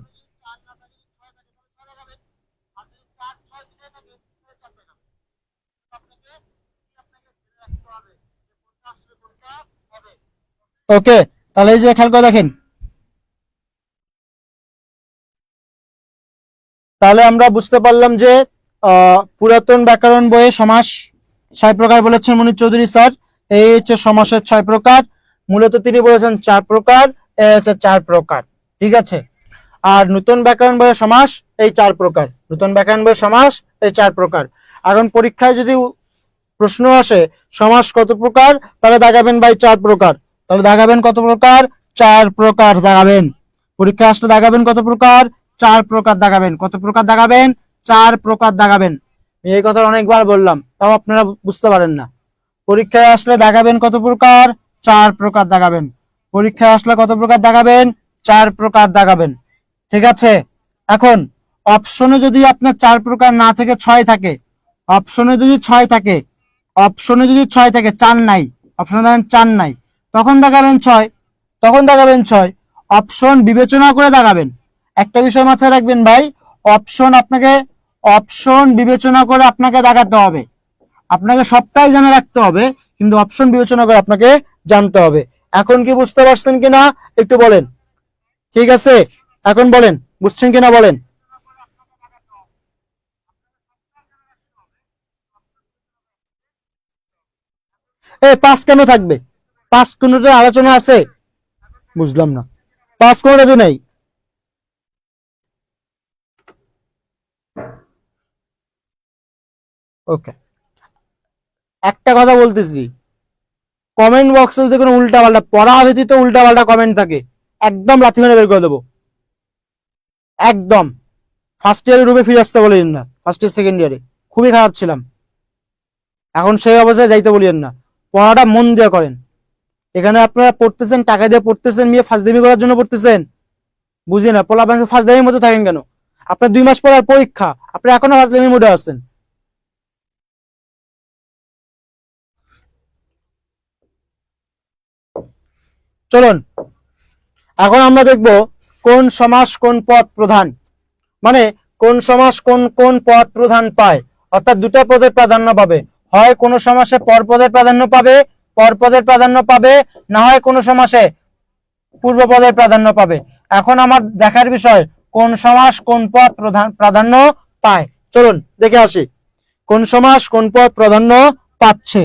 Speaker 1: ওকে, তাহলে এই যে খেয়াল করে দেখেন, তাহলে আমরা বুঝতে পারলাম যে পুরাতন ব্যাকরণ বইয়ে সমাস 6 প্রকার বলেছেন মনির চৌধুরী স্যার। এই হচ্ছে সমাসের 6 প্রকার, মূলত তিনি বলেছেন 4 প্রকার, এই হচ্ছে 4 প্রকার, ঠিক আছে। আর নতুন ব্যাকরণ বইয়ের সমাস এই 4 প্রকার, নতুন ব্যাকরণ বইয়ের সমাস এই 4 প্রকার। এখন পরীক্ষায় যদি প্রশ্ন আসে সমাস কত প্রকার, তাহলে দাগাবেন ভাই 4 প্রকার। তাহলে দাগাবেন কত প্রকার? 4 প্রকার দাগাবেন। পরীক্ষা আসলে দাগাবেন কত প্রকার? 4 প্রকার দাগাবেন। কত প্রকার দাগাবেন? 4 প্রকার দাগাবেন। এই কথা অনেকবার বললাম, তাও আপনারা বুঝতে পারেন না। পরীক্ষায় আসলে দাগাবেন কত প্রকার? 4 প্রকার দাগাবেন। পরীক্ষায় আসলে কত প্রকার দাগাবেন? 4 প্রকার দাগাবেন, ঠিক আছে। এখন অপশনে যদি আপনার 4 প্রকার না থেকে 6 থাকে, অপশনে যদি 6 থাকে, 4 নাই, অপশনে দেখেন 4 নাই, তখন দাগাবেন 6, অপশন বিবেচনা করে দাগাবেন। একটা বিষয় মাথায় রাখবেন ভাই, অপশন বিবেচনা করে আপনাকে দাগাতে হবে। আপনাকে সবটাই জানা রাখতে হবে, কিন্তু অপশন বিবেচনা করে আপনাকে জানতে হবে। এখন কি বুঝতে পারছেন কিনা একটু বলেন, ঠিক আছে। এখন বলেন বুঝছেন কিনা বলেন। এ 5 কেন থাকবে? 5 কোনটা আলোচনা আছে? বুঝলাম না, 5 কোনটা নেই। ওকে, একটা কথা বলতেছি, কমেন্ট বক্সে যদি কোনো উল্টা পাল্টা পড়া ব্যতীত উল্টা পাল্টা কমেন্ট থাকে, একদম লাথি মেরে বের করে দেবো, একদম। ফার্স্ট ইয়ারের রূপে ফিরে আসতে বলেন না, ফার্স্ট ইয়ার সেকেন্ড ইয়ারে খুবই খারাপ ছিলাম, এখন সেই অবস্থায় যাইতে বলিয়েন না। পড়াটা মন দিয়ে করেন। এখানে আপনারা পড়তেছেন, টাকা দিয়ে পড়তেছেন, মেয়ে ফাজদামি করার জন্য পড়তেছেন, বুঝি না। পোলা আপনার ফাজদামির মতো থাকেন কেন? আপনার 2 মাস পর আর পরীক্ষা, আপনি এখনো ফাজদামির মোডে আছেন। চলুন এখন আমরা দেখব কোন সমাস কোন পদ প্রধান, মানে কোন সমাস কোন কোন পদ প্রধান পায়, অর্থাৎ দুটো পদের প্রাধান্য পাবে। হয় কোন সমাসে পরপদের প্রাধান্য পাবে, না হয় কোন সমাসে পূর্ব পদের প্রাধান্য পাবে। এখন আমার দেখার বিষয় কোন সমাস কোন পদ প্রাধান্য পায়। চলুন দেখে আসি কোন সমাস কোন পদ প্রাধান্য পাচ্ছে।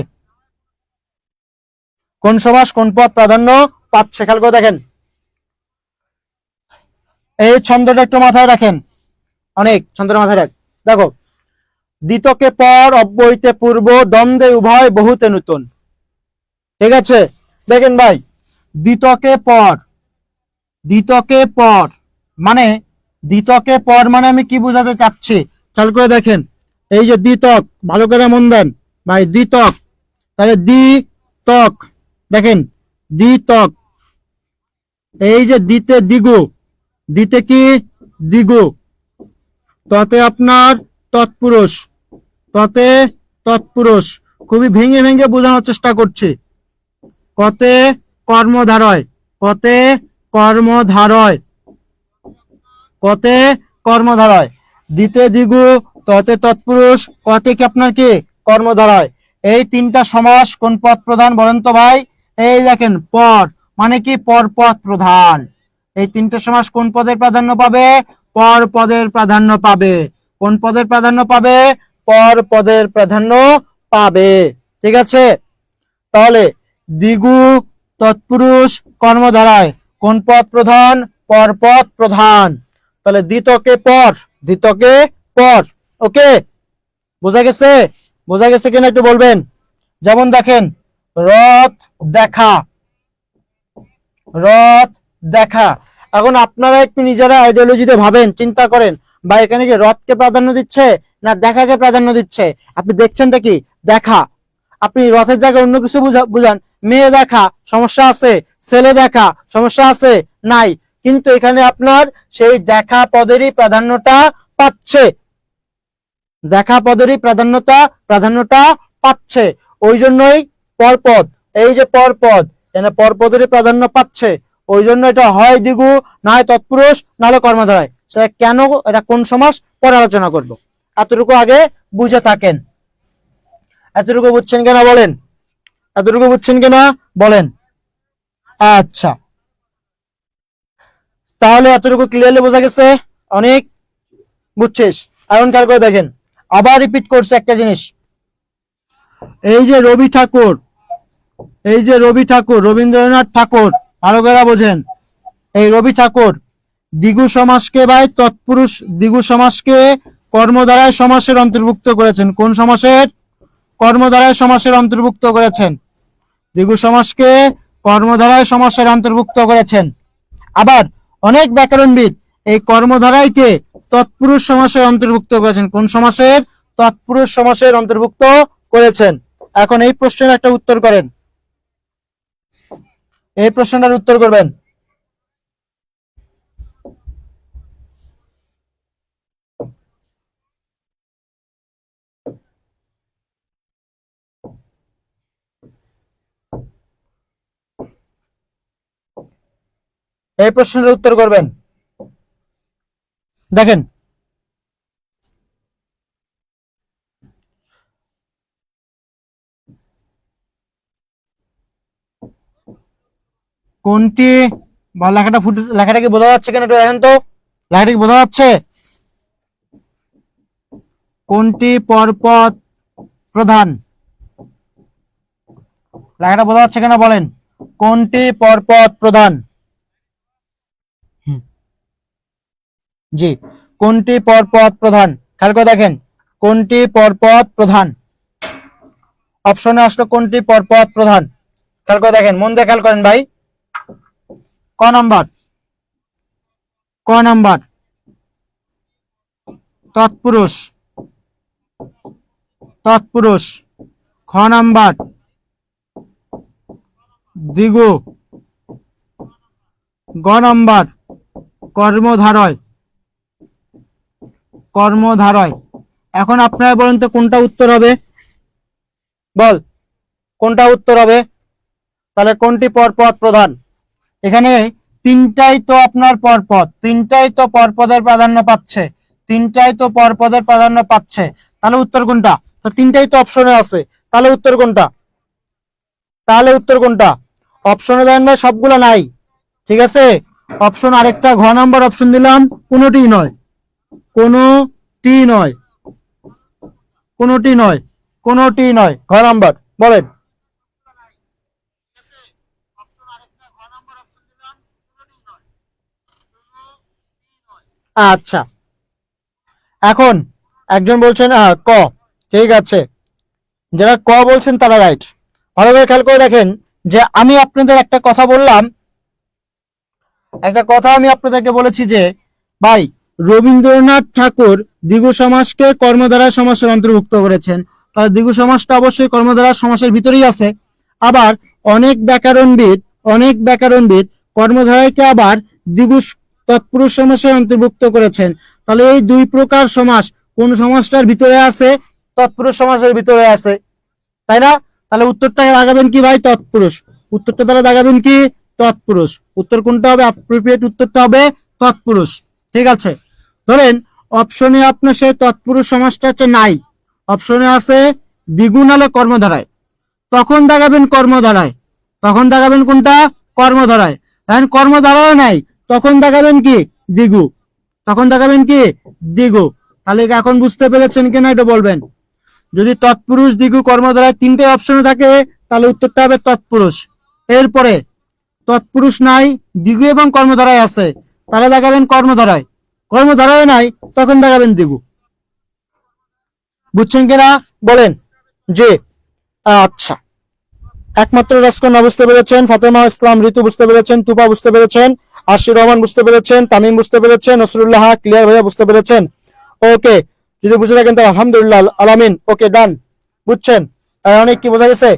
Speaker 1: কোন সমাস কোন পদ প্রাধান্য পাচ্ছে খেয়াল করে দেখেন। এই ছন্দটা একটু মাথায় রাখেন, অনেক ছন্দটা মাথায় রাখ। দেখো, দ্বিতকে পর, অব্যয়ীতে পূর্ব, দ্বন্দ্বে উভয়, বহুতে নূতন। ঠিক আছে, দেখেন ভাই, দ্বিতকে পর, দ্বিতকে পর মানে, দ্বিতকে পর মানে আমি কি বোঝাতে চাচ্ছি খেয়াল করে দেখেন। এই যে দ্বিতক, ভালো করে মন দেন ভাই, দ্বিতক, তাহলে দ্বিতক, দেখেন দ্বিতক, এই যে দ্বিতে দ্বিগু, দ্বিতে কি দ্বিগু, ততে আপনার তৎপুরুষ, ততে তৎপুরুষ, খুবই ভেঙে ভেঙে বোঝানোর চেষ্টা করছি। কতে কর্মধারয়, কতে কর্মধারয়, কতে কর্মধারয়, দ্বিতে দ্বিগু, ততে তৎপুরুষ, কতে কি আপনার কি কর্মধারয়। এই তিনটা সমাস কোন পদ প্রধান বলেন তো ভাই? এই দেখেন, পর মানে কি পরপদ প্রধান। এই তিনটে সমাস কোন পদের প্রাধান্য পাবে? পর পদের প্রাধান্য পাবে। কোন পদের প্রাধান্য পাবে? পর পদের প্রাধান্য পাবে। ঠিক আছে, তাহলে দ্বিগু, তৎপুরুষ, কর্মধারায় কোন পদ প্রধান? পর পদ প্রধান। তাহলে দ্বিতকে পর, দ্বিতকে পর। ওকে, বোঝা গেছে? বোঝা গেছে কিনা একটু বলবেন। যেমন দেখেন, রথ দেখা, রথ দেখা। এখন আপনারা একটু নিজেরা আইডিওলজিতে ভাবেন, চিন্তা করেন, বা এখানে কি রথকে প্রাধান্য দিচ্ছে না দেখাকে প্রাধান্য দিচ্ছে? আপনি দেখছেনটা কি? দেখা। আপনি রথের জায়গায় অন্য কিছু বুঝান, মেয়ে দেখা, সমস্যা আছে? ছেলে দেখা, সমস্যা আছে? নাই। কিন্তু এখানে আপনার সেই দেখা পদেরই প্রাধান্যটা পাচ্ছে, দেখা পদেরই প্রাধান্যটা পাচ্ছে। ওই জন্যই পরপদ, এই যে পরপদ, এখানে পরপদেরই প্রাধান্য পাচ্ছে। ওই জন্য এটা হয় দ্বিগু, না হয় তৎপুরুষ, না হলে কর্মধারায়। সেটা কেন, এটা কোন সমাস, পরে আলোচনা করব। এতটুকু আগে বুঝে থাকেন। এতটুকু বুঝছেন কিনা বলেন? এতটুকু বুঝছেন কিনা বলেন? আচ্ছা, তাহলে এতটুকু ক্লিয়ারলি বোঝা গেছে? অনেক বুঝছিস? এখন খেয়াল করে দেখেন, আবার রিপিট করছে একটা জিনিস। এই যে রবি ঠাকুর, এই যে রবি ঠাকুর, রবীন্দ্রনাথ ঠাকুর, ভালো করে বোঝেন। এই রবি ঠাকুর দ্বিগু সমাসকে বা তৎপুরুষ দ্বিগু সমাসকে কর্মধারায় সমাসের অন্তর্ভুক্ত করেছেন। কোন সমাসের? কর্মধারায় সমাসের অন্তর্ভুক্ত করেছেন। দ্বিগু সমাসকে কর্মধারায় সমাসের অন্তর্ভুক্ত করেছেন। আবার অনেক ব্যাকরণবিদ এই কর্মধারায়কে তৎপুরুষ সমাসের অন্তর্ভুক্ত করেছেন। কোন সমাসের? তৎপুরুষ সমাসের অন্তর্ভুক্ত করেছেন। এখন এই প্রশ্নের একটা উত্তর করেন, এই প্রশ্নটার উত্তর করবেন। এই প্রশ্নের উত্তর করবেন। দেখেন, কোনটি, বা লেখাটা ফুটে, লেখাটা কি বোঝা যাচ্ছে কেন একটু দেখেন তো, লেখাটা কি বোঝা যাচ্ছে? কোনটি পরপদ প্রধান? লেখাটা বোঝা যাচ্ছে কেন বলেন? কোনটি পরপদ প্রধান? জি, কোনটি পরপদ প্রধান? খেয়াল করে দেখেন, কোনটি পরপদ প্রধান? অপশনে আসলো কোনটি পরপদ প্রধান। খেয়াল করে দেখেন, মন দিয়ে খেয়াল করেন ভাই। ক নাম্বার, ক নাম্বার তৎপুরুষ, তৎপুরুষ। খ নাম্বার দ্বিগু। গ নাম্বার কর্মধারয়, কর্মধারয়। এখন আপনারা বলেন তো কোনটা উত্তর হবে? বল, কোনটা উত্তর হবে? তাহলে কোনটি পরপদ প্রধান? এখানে তিনটাই তো আপনার পরপদ, তিনটাই তো পরপদের প্রাধান্য পাচ্ছে, তিনটাই তো পরপদের প্রাধান্য পাচ্ছে। তাহলে উত্তর কোনটা? তো তিনটাই তো অপশনে আছে, তাহলে উত্তর কোনটা? তাহলে উত্তর কোনটা? অপশনে দেন ভাই, সবগুলো নাই। ঠিক আছে, অপশন আরেকটা, ঘ নাম্বার অপশন দিলাম, কোনোটি নয়, কোনোটি নয়, কোনোটি নয়, কোনোটি নয়। ঘ নাম্বার বলেন। আচ্ছা, এখন একজন বলছেন ক। ঠিক আছে, যারা ক বলছেন তারা রাইট। ভালো করে খেয়াল করে দেখেন যে আমি আপনাদের একটা কথা বললাম, একটা কথা আমি আপনাদেরকে বলেছি যে ভাই রবীন্দ্রনাথ ঠাকুর দ্বিগু সমাসকে কর্মধারা সমাসের অন্তর্ভুক্ত করেছেন, তাহলে দ্বিগু সমাসটা অবশ্যই কর্মধারা সমাসের ভিতরেই আছে। আবার অনেক ব্যাকরণবিদ কর্মধারাকে আবার দ্বিগু তৎপুরুষ সমাসের অন্তর্ভুক্ত করেছেন। তাহলে এই দুই প্রকার সমাস কোন সমাসটার ভিতরে আছে? তৎপুরুষ সমাসের ভিতরে আছে, তাই না? তাহলে উত্তরটা লাগাবেন কি ভাই? তৎপুরুষ। উত্তরটা তাহলে লাগাবেন কি? তৎপুরুষ। উত্তর কোনটা হবে? অ্যাপ্রোপ্রিয়েট উত্তরটা হবে তৎপুরুষ। ঠিক আছে, ধরেন অপশনে আপনার সেই তৎপুরুষ সমাসটা হচ্ছে নাই, অপশনে আছে দ্বিগু নালে কর্মধারায়, তখন দাগাবেন কর্মধারায়। তখন দাগাবেন কোনটা? কর্মধারায়। এখন কর্মধারায় নাই, তখন দাগাবেন কি? দ্বিগু। তখন দাগাবেন কি? দ্বিগু। তাহলে এখন বুঝতে পেরেছেন কিনা এটা বলবেন। যদি তৎপুরুষ দ্বিগু কর্মধারায় তিনটে অপশনে থাকে তাহলে উত্তরটা হবে তৎপুরুষ। এরপরে তৎপুরুষ নাই, দ্বিগু এবং কর্মধারায় আছে, তাহলে দেখাবেন কর্মধারায়। কর্মধারায় নাই, তখন দেখাবেন দ্বিগু। বুঝছেন কিনা বলেন? যে আচ্ছা, একমাত্র রাজকন্যা বুঝতে পেরেছেন, ফাতেমা ইসলাম ঋতু বুঝতে পেরেছেন, তুপা বুঝতে পেরেছেন, আশির রহমান বুঝতে পেরেছেন, তামিম বুঝতে পেরেছেন, নসরুল্লাহ ক্লিয়ার ভাইয়া বুঝতে পেরেছেন। ওকে, যদি বুঝে থাকেন তো আলহামদুলিল্লাহ আলামিন। ওকে, ডান। বুঝছেন? অনেক কি বোঝা গেছে?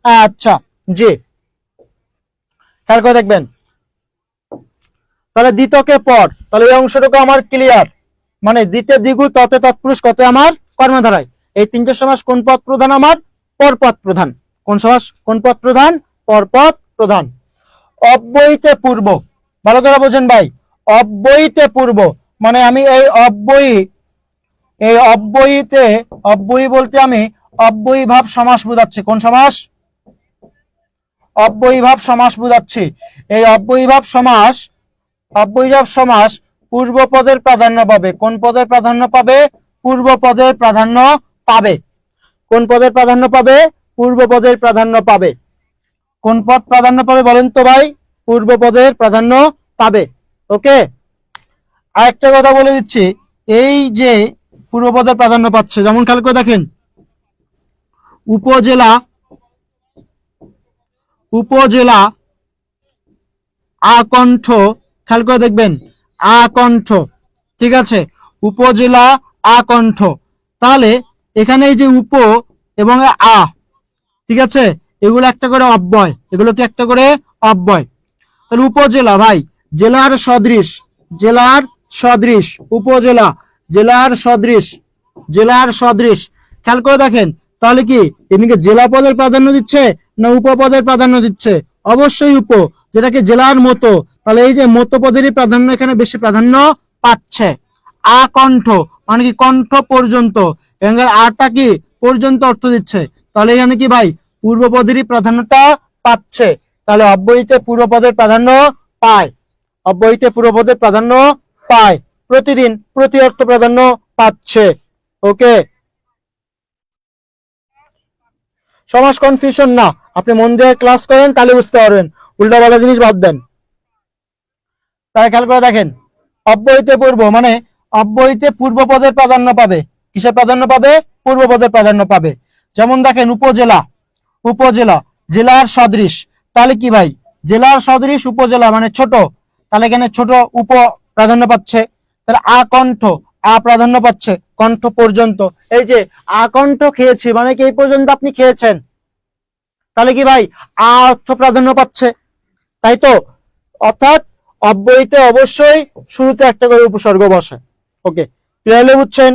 Speaker 1: আচ্ছা, জি, খেয়াল করে দেখবেন। তাহলে দ্বিতকে পর, তাহলে এই অংশটুকু আমার ক্লিয়ার। মানে দ্বিতে দ্বিগু, ততে তৎপুরুষ, কতে আমার কর্মধারায়। এই তিনটে সমাস কোন পদ প্রধান? আমার পরপদ প্রধান। কোন সমাস কোন পদ প্রধান? পরপদ প্রধান। অব্যয়ীতে পূর্ব, ভালো করে বোঝেন ভাই। অব্যয়ীতে পূর্ব মানে আমি এই অব্যয়ীতে, অব্যয়ী বলতে আমি অব্যয়ী ভাব সমাস বোঝাচ্ছি। কোন সমাস? অব্যয়ী ভাব সমাস বোঝাচ্ছি। এই অব্যয়ী ভাব সমাস পূর্ব পদের প্রাধান্য পাবে। কোন পদের প্রাধান্য পাবে? পূর্ব পদের প্রাধান্য পাবে। কোন পদের প্রাধান্য পাবে? পূর্ব পদের প্রাধান্য পাবে। কোন পদ প্রাধান্য পাবে বলেন তো ভাই? পূর্ব পদের প্রাধান্য পাবে। ওকে, আরেকটা কথা বলে দিচ্ছি, এই যে পূর্ব পদের প্রাধান্য পাচ্ছে, যেমন খেয়াল করে দেখেন উপজেলা আকণ্ঠ, খেয়াল করে দেখবেন আকণ্ঠ। ঠিক আছে, উপজেলা আকণ্ঠ। তাহলে এখানে এই যে উপ এবং আ, ঠিক আছে, এগুলো একটা করে অব্যয়, এগুলো কি একটা করে অব্যয়। তাহলে উপজেলা ভাই, জেলার সদৃশ, জেলার সদৃশ, উপজেলা জেলার সদৃশ। খেয়াল করে দেখেন তাহলে কি এদিকে জেলা পদের প্রাধান্য দিচ্ছে না উপপদের প্রাধান্য দিচ্ছে? অবশ্যই উপ, যেটাকে জেলার মতো। তাহলে এই যে মতো পদেরই প্রাধান্য এখানে বেশি প্রাধান্য পাচ্ছে। আকণ্ঠ মানে কি? কণ্ঠ পর্যন্ত, এখানে আটা কি? পর্যন্ত অর্থ দিচ্ছে। তাহলে এখানে কি ভাই? পূর্ব পদেরই প্রাধান্যটা পাচ্ছে। তাহলে অব্যয়ীতে পূর্ব পদের প্রাধান্য পায়, অব্যয়ীতে পূর্ব পদের প্রাধান্য পায়, প্রতিদিন প্রতি অর্থ প্রাধান্য পাচ্ছে। ওকে, সমাস কনফিউশন না, আপনি মন দিয়ে ক্লাস করেন তাহলে বুঝতে পারবেন, উল্টা পাল্টা জিনিস বাদ দেন। তাই খেয়াল করে দেখেন, অব্যয়ীতে পূর্ব মানে অব্যয়ীতে পূর্ব পদের প্রাধান্য পাবে। কিসের প্রাধান্য পাবে? পূর্ব পদের প্রাধান্য পাবে। যেমন দেখেন উপজেলা জেলার সদৃশ, তাহলে কি ভাই? জেলার সদৃশ উপজেলা মানে ছোট, তাহলে এখানে ছোট উপ প্রাধান্য পাচ্ছে। তাহলে আকণ্ঠ, আ প্রাধান্য পাচ্ছে, কণ্ঠ পর্যন্ত। এই যে আকণ্ঠ খেয়েছি মানে কি এই পর্যন্ত আপনি খেয়েছেন, তাহলে কি ভাই? আ অর্থ প্রাধান্য পাচ্ছে, তাই তো? অর্থাৎ অব্যয়ীতে অবশ্যই শুরুতে একটা করে উপসর্গ বসে। ওকে, ক্লিয়ারলি বুঝছেন?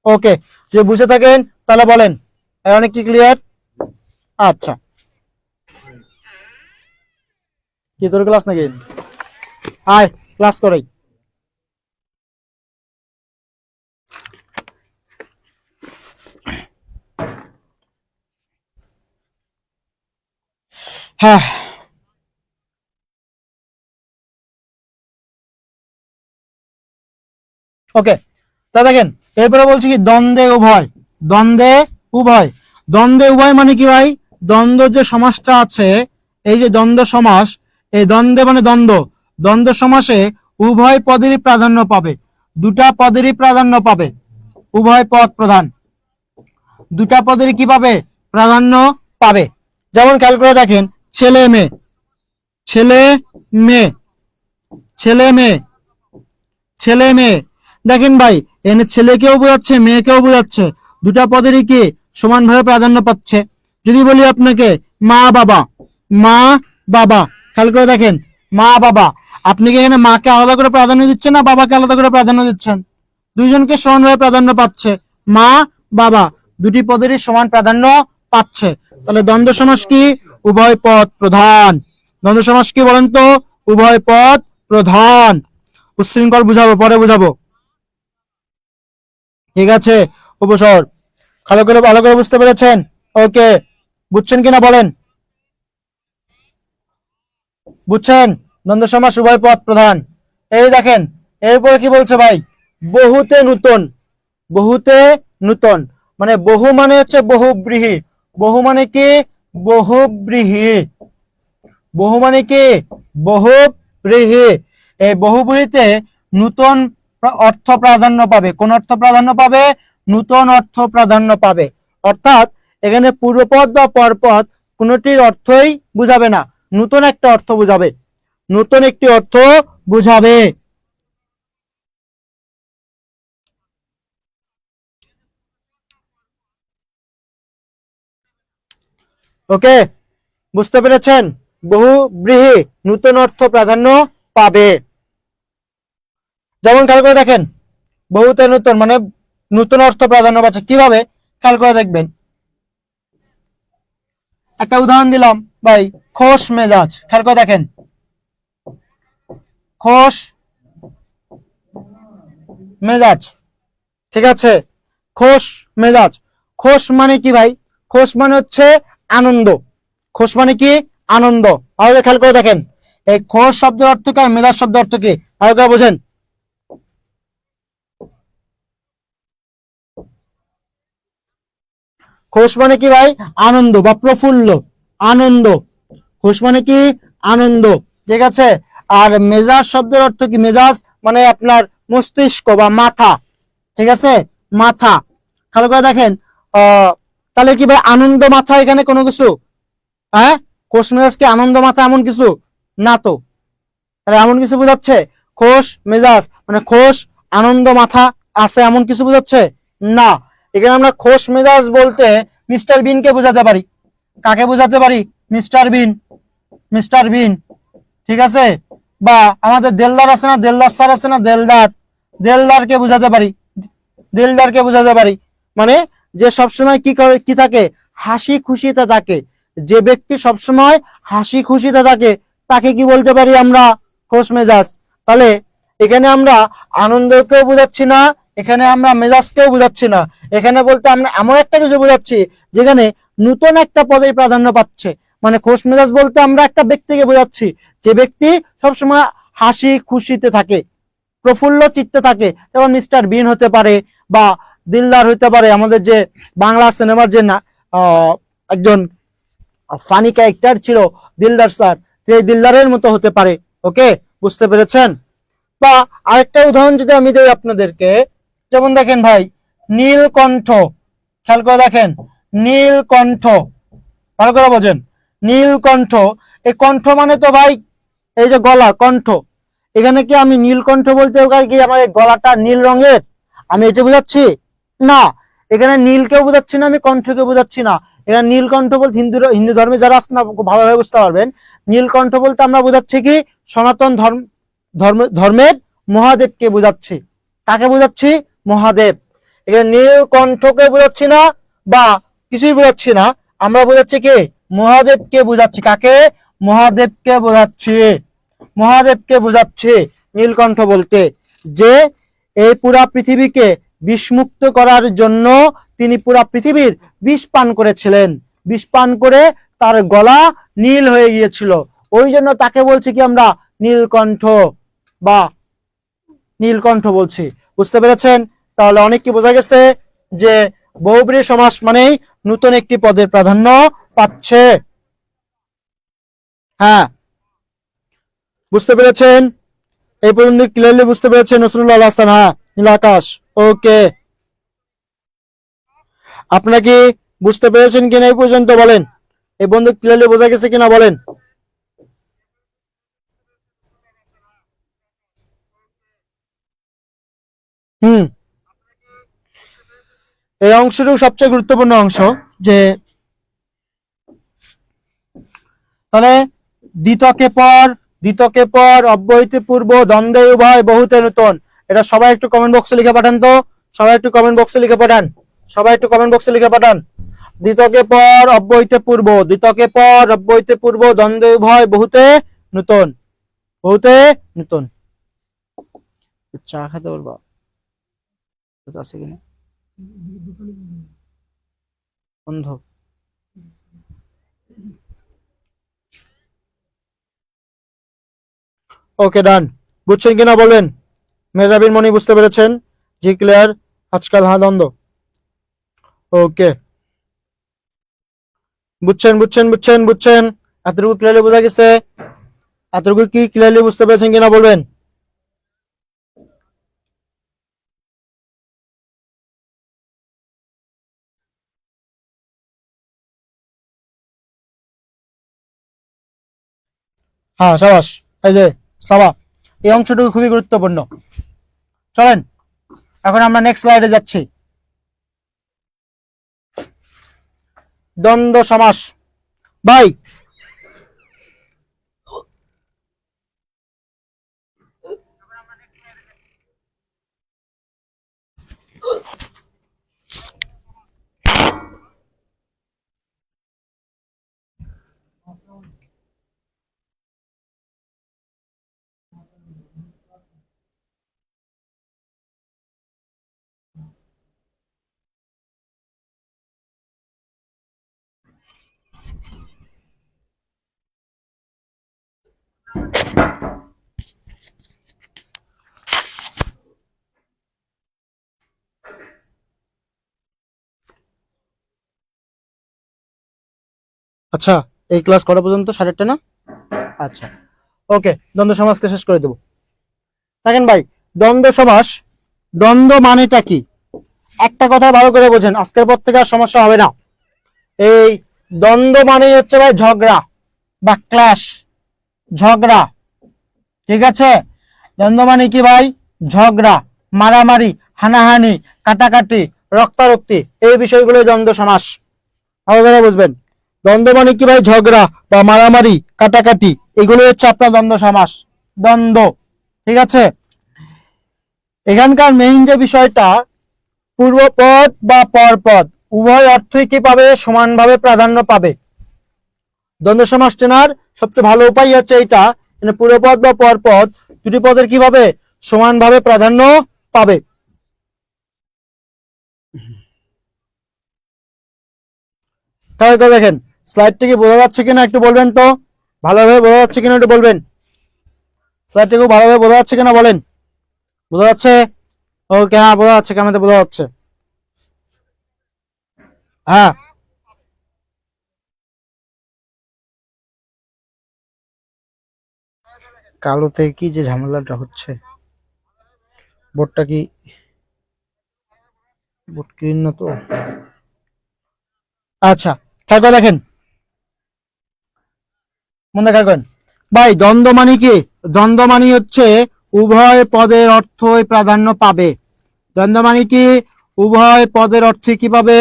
Speaker 1: ওকে, যদি বুঝে থাকেন তাহলে বলেন অনেক কি ক্লিয়ার? আচ্ছা, কি তোর ক্লাস নাকি? আয় ক্লাস করাই। হ্যাঁ, ওকে, তা দেখেন এরপরে বলছি কি দ্বন্দ্বে উভয়। দ্বন্দ্বে উভয়, দ্বন্দ্বে উভয় মানে কি ভাই? দ্বন্দ্ব যে সমাসটা আছে, এই যে দ্বন্দ্ব সমাস, এই দ্বন্দ্বে মানে দ্বন্দ্ব, দ্বন্দ্ব সমাসে উভয় পদেরই প্রাধান্য পাবে, দুটা পদেরই প্রাধান্য পাবে, উভয় পদ প্রধান, দুটা পদেরই কি পাবে, প্রাধান্য পাবে। যেমন খেয়াল করে দেখেন, ছেলে মেয়ে, ছেলে মেয়ে, ছেলে মেয়ে, ছেলে মেয়ে। দেখেন ভাই, এখানে ছেলেকেও বোঝাচ্ছে মেয়েকেও বোঝাচ্ছে, দুটা পদেরই কি সমানভাবে প্রাধান্য পাচ্ছে। যদি বলি আপনাকে মা বাবা, মা বাবা, খেয়াল করে দেখেন মা বাবা, আপনি কি এখানে মাকে আলাদা করে প্রাধান্য দিচ্ছেন না বাবাকে আলাদা করে প্রাধান্য দিচ্ছেন? দুইজনকে সমানভাবে প্রাধান্য পাচ্ছে, মা বাবা দুটি পদেরই সমান প্রাধান্য পাচ্ছে। তাহলে দ্বন্দ্ব সমাস কি, উভয় পদ প্রধান। দ্বন্দ্ব সমাস কি বলেন তো, উভয় পদ প্রধান। উচ্ছৃঙ্খল বুঝাবো, পরে বুঝাবো, ঠিক আছে। উপসর্গ ভালো করে বুঝতে পেরেছেন? ওকে, বুঝছেন কিনা বলেন, বুঝছেন? দ্বন্দ্ব সমাস উভয় পদ প্রধান। এই দেখেন এরপরে কি বলছে ভাই, বহুতে নূতন, বহুতে নূতন মানে বহু মানে হচ্ছে বহুব্রীহি, বহু মানে কি, বহুব্রীহি, বহু মানে কি, বহুব্রীহি। এই বহুব্রীহিতে নূতন অর্থ প্রাধান্য পাবে। কোন অর্থ প্রাধান্য পাবে? নূতন অর্থ প্রাধান্য পাবে। অর্থাৎ এখানে পূর্বপদ বা পরপদ কোনটির অর্থই বুঝাবে না, নূতন একটা অর্থ বুঝাবে, নূতন একটি অর্থ বুঝাবে। ওকে, বুঝতে পেরেছেন? বহুব্রীহি নূতন অর্থ প্রাধান্য পাবে। যেমন খেয়াল করে দেখেন, বহুতে নূতন মানে নূতন অর্থ প্রাধান্য পাচ্ছে। কিভাবে? খেয়াল করে দেখবেন, একটা উদাহরণ দিলাম ভাই, খোশ মেজাজ। খেয়াল করে দেখেন, খোশ মেজাজ, ঠিক আছে, খোশ মেজাজ। খোশ মানে কি ভাই? খোশ মানে হচ্ছে আনন্দ, খোশ মানে কি, আনন্দ। আর খেয়াল করে দেখেন, এই খোশ শব্দের অর্থ কি আর মেজাজ শব্দের অর্থ কি, আর বোঝেন? খোশ মানে কি ভাই? আনন্দ বা প্রফুল্ল, আনন্দ। খোশ মানে কি? আনন্দ, ঠিক আছে। আর মেজাজ শব্দের অর্থ কি? মেজাজ মানে আপনার মস্তিষ্ক বা মাথা, ঠিক আছে, মাথা। খেয়াল করে দেখেন, তাহলে কি ভাই আনন্দ মাথা এখানে কোনো কিছু? হ্যাঁ, খোশ মেজাজ কি আনন্দ মাথা এমন কিছু না তো? তাহলে এমন কিছু বোঝাচ্ছে? খোশ মেজাজ মানে খোশ আনন্দ মাথা আছে এমন কিছু বোঝাচ্ছে না। এখানে আমরা খোশ মেজাজ বলতে মিস্টার বিনকে বোঝাতে পারি। কাকে বোঝাতে পারি? মিস্টার বিন, মিস্টার বিন, ঠিক আছে। বা আমাদের দেলদার আছে না, দেলদার স্যার আছে না, দেলদার, দেলদারকে বোঝাতে পারি, দিলদারকে বোঝাতে পারি। মানে যে সবসময় কি করে, কি থাকে, হাসি খুশিতে থাকে। যে ব্যক্তি সবসময় হাসি খুশিতে থাকে তাকে কি বলতে পারি আমরা? খোশ মেজাজ। তাহলে এখানে আমরা আনন্দকেও বোঝাচ্ছি না, এখানে আমরা মেজাজকেও বোঝাচ্ছি না, এখানে বলতে আমরা এমন একটা কিছু বোঝাচ্ছি যেখানে নতুন একটা পদের প্রাধান্য পাচ্ছে। মানে খোশ মেজাজ বলতে আমরা একটা ব্যক্তিকে বোঝাচ্ছি যে ব্যক্তি সবসময় হাসি খুশিতে থাকে, প্রফুল্ল চিত্তে থাকে। যেমন মিস্টার বিন হতে পারে বা দিলদার হতে পারে, আমাদের যে বাংলা সিনেমার যে একজন ফানি ক্যারেক্টার ছিল দিলদার স্যার, এই দিলদারের মতো হতে পারে। ওকে, বুঝতে পেরেছেন? বা আরেকটা উদাহরণ যদি আমি দেই আপনাদেরকে, যেমন দেখেন ভাই, নীলকণ্ঠ। খেয়াল করে দেখেন, নীলকণ্ঠ, ভালো করে বোঝেন, নীলকণ্ঠ। এই কণ্ঠ মানে তো ভাই এই যে গলা, কণ্ঠ। এখানে কি আমি নীলকণ্ঠ বলতে কি আমার গলাটা নীল রঙের, আমি এটা বোঝাচ্ছি না। এখানে নীলকেও বোঝাচ্ছি না, আমি কণ্ঠকে বোঝাচ্ছি না। এখানে নীলকণ্ঠ বলতে হিন্দু ধর্মে যারা আছেন ভালোভাবে বুঝতে পারবেন, নীলকণ্ঠ বলতে আমরা বোঝাচ্ছি কি সনাতন ধর্মের মহাদেবকে বোঝাচ্ছি। কাকে বোঝাচ্ছি? মহাদেব। এখানে নীলকণ্ঠকে বোঝাচ্ছি না বা কিছুই বোঝাচ্ছি না, আমরা বোঝাচ্ছি কি মহাদেবকে বোঝাচ্ছি। কাকে? মহাদেবকে বোঝাচ্ছি, মহাদেবকে বোঝাচ্ছে নীলকণ্ঠ বলতে। যে এই পুরা পৃথিবীকে বিষমুক্ত করার জন্য তিনি পুরা পৃথিবীর বিষ পান করেছিলেন, বিষ পান করে তার গলা নীল হয়ে গিয়েছিল, ওই জন্য তাকে বলছি কি আমরা নীলকণ্ঠ বা নীলকণ্ঠ বলছি। বুঝতে পেরেছেন? তাহলে অনেক কি বোঝা গেছে যে বহুব্রীহি সমাস মানেই নতুন একটি পদের প্রাধান্য পাচ্ছে। হ্যাঁ, বুঝতে পেরেছেন? এই পর্যন্ত ক্লিয়ারলি বুঝতে পেরেছেন নসরুল্লাহ আল হাসান? হ্যাঁ, নীল আকাশ। ওকে, আপনারা কি বুঝতে পেরেছেন কিনা এই পর্যন্ত বলেন? এই বন্ধু ক্লিয়ারলি বোঝা গেছে কিনা বলেন? হুম, এই অংশটুকু সবচেয়ে গুরুত্বপূর্ণ অংশ, যে তাহলে দ্বিতকে পর অব্যয়িত পূর্ব দ্বন্দ্বে উভয় বহুতে নূতন। এটা সবাই একটু কমেন্ট বক্সে লিখে পাঠান তো, সবাই একটু কমেন্ট বক্সে লিখে পাঠান, সবাই একটু কমেন্ট বক্সে লিখে পাঠান। দ্বিতকে পর অব্যয়িত পূর্ব দ্বন্দ্বে উভয় বহুতে নূতন, বহুতে নূতন। চা খেতে বলবা আছে কিনা বন্ধ? ওকে, ডান। বুঝছেন কিনা বলবেন? মেজাবিন মনি বুঝতে পেরেছেন? জি ক্লিয়ার, আজকাল হা দ্বন্দ্ব। ওকে, বুঝছেন বুঝছেন বুঝছেন বুঝছেন এতটুকু ক্লিয়ারলি বোঝা গেছে? এতটুকু কি ক্লিয়ারলি বুঝতে পেরেছেন কিনা বলবেন? হ্যাঁ, সাবাস। এই যে সাবা, এই অংশটুকু খুবই গুরুত্বপূর্ণ। চলেন এখন আমরা নেক্সট স্লাইডে যাচ্ছি। দ্বন্দ্ব সমাস। ভাই, আচ্ছা, এই ক্লাস করা পর্যন্ত? 8:30 না? আচ্ছা, ওকে, দ্বন্দ্ব সমাসকে শেষ করে দেব। দেখেন ভাই, দ্বন্দ্ব সমাস, দ্বন্দ্ব মানেটা কি? একটা কথা ভালো করে বোঝেন, আজকের পর থেকে আর সমস্যা হবে না। এই দ্বন্দ্ব মানে হচ্ছে ভাই ঝগড়া বা ক্লাশ, ঝগড়া। ঠিক আছে? দ্বন্দ্ব মানে কি ভাই? ঝগড়া, মারামারি, হানাহানি, কাটাকাটি, রক্তারক্তি, এই বিষয়গুলো দ্বন্দ্ব সমাস। ভালো করে বুঝবেন। দ্বন্দ্ব মানে কি ভাই? ঝগড়া বা মারামারি, কাটাকাটি, এগুলো হচ্ছে আপনার দ্বন্দ্ব সমাস, দ্বন্দ্ব। ঠিক আছে? এখানকার মেইন যে বিষয়টা, পূর্বপদ বা পরপদ উভয় অর্থই কি পাবে? সমানভাবে প্রাধান্য পাবে। দ্বন্দ্ব সমাস চেনার সবচেয়ে ভালো উপায় হচ্ছে এইটা, পূর্বপদ বা পরপদ দুটি পদের কিভাবে সমানভাবে প্রাধান্য পাবে। তাহলে দেখেন, স্লাইডটা কি বোঝা যাচ্ছে কিনা একটু বলবেন তো, ভালোভাবে বোঝা যাচ্ছে কিনা একটু বলবেন। স্লাইডটা খুব ভালোভাবে বোঝা যাচ্ছে কিনা বলেন। বোঝা যাচ্ছে? ওকে, হ্যাঁ বোঝা যাচ্ছে, ক্যামেরাতে বোঝা যাচ্ছে। হ্যাঁ, কালোতে কি যে ঝামেলাটা হচ্ছে, বোর্ডটা কি, বোর্ড ক্লিন না তো। আচ্ছা, খেয়াল করে দেখেন, মনে খেয়াল করেন ভাই, দ্বন্দ্ব মানে কি? দ্বন্দ্ব মানে হচ্ছে উভয় পদের অর্থই প্রাধান্য পাবে। দ্বন্দ্ব মানে কি? উভয় পদের অর্থে কি পাবে?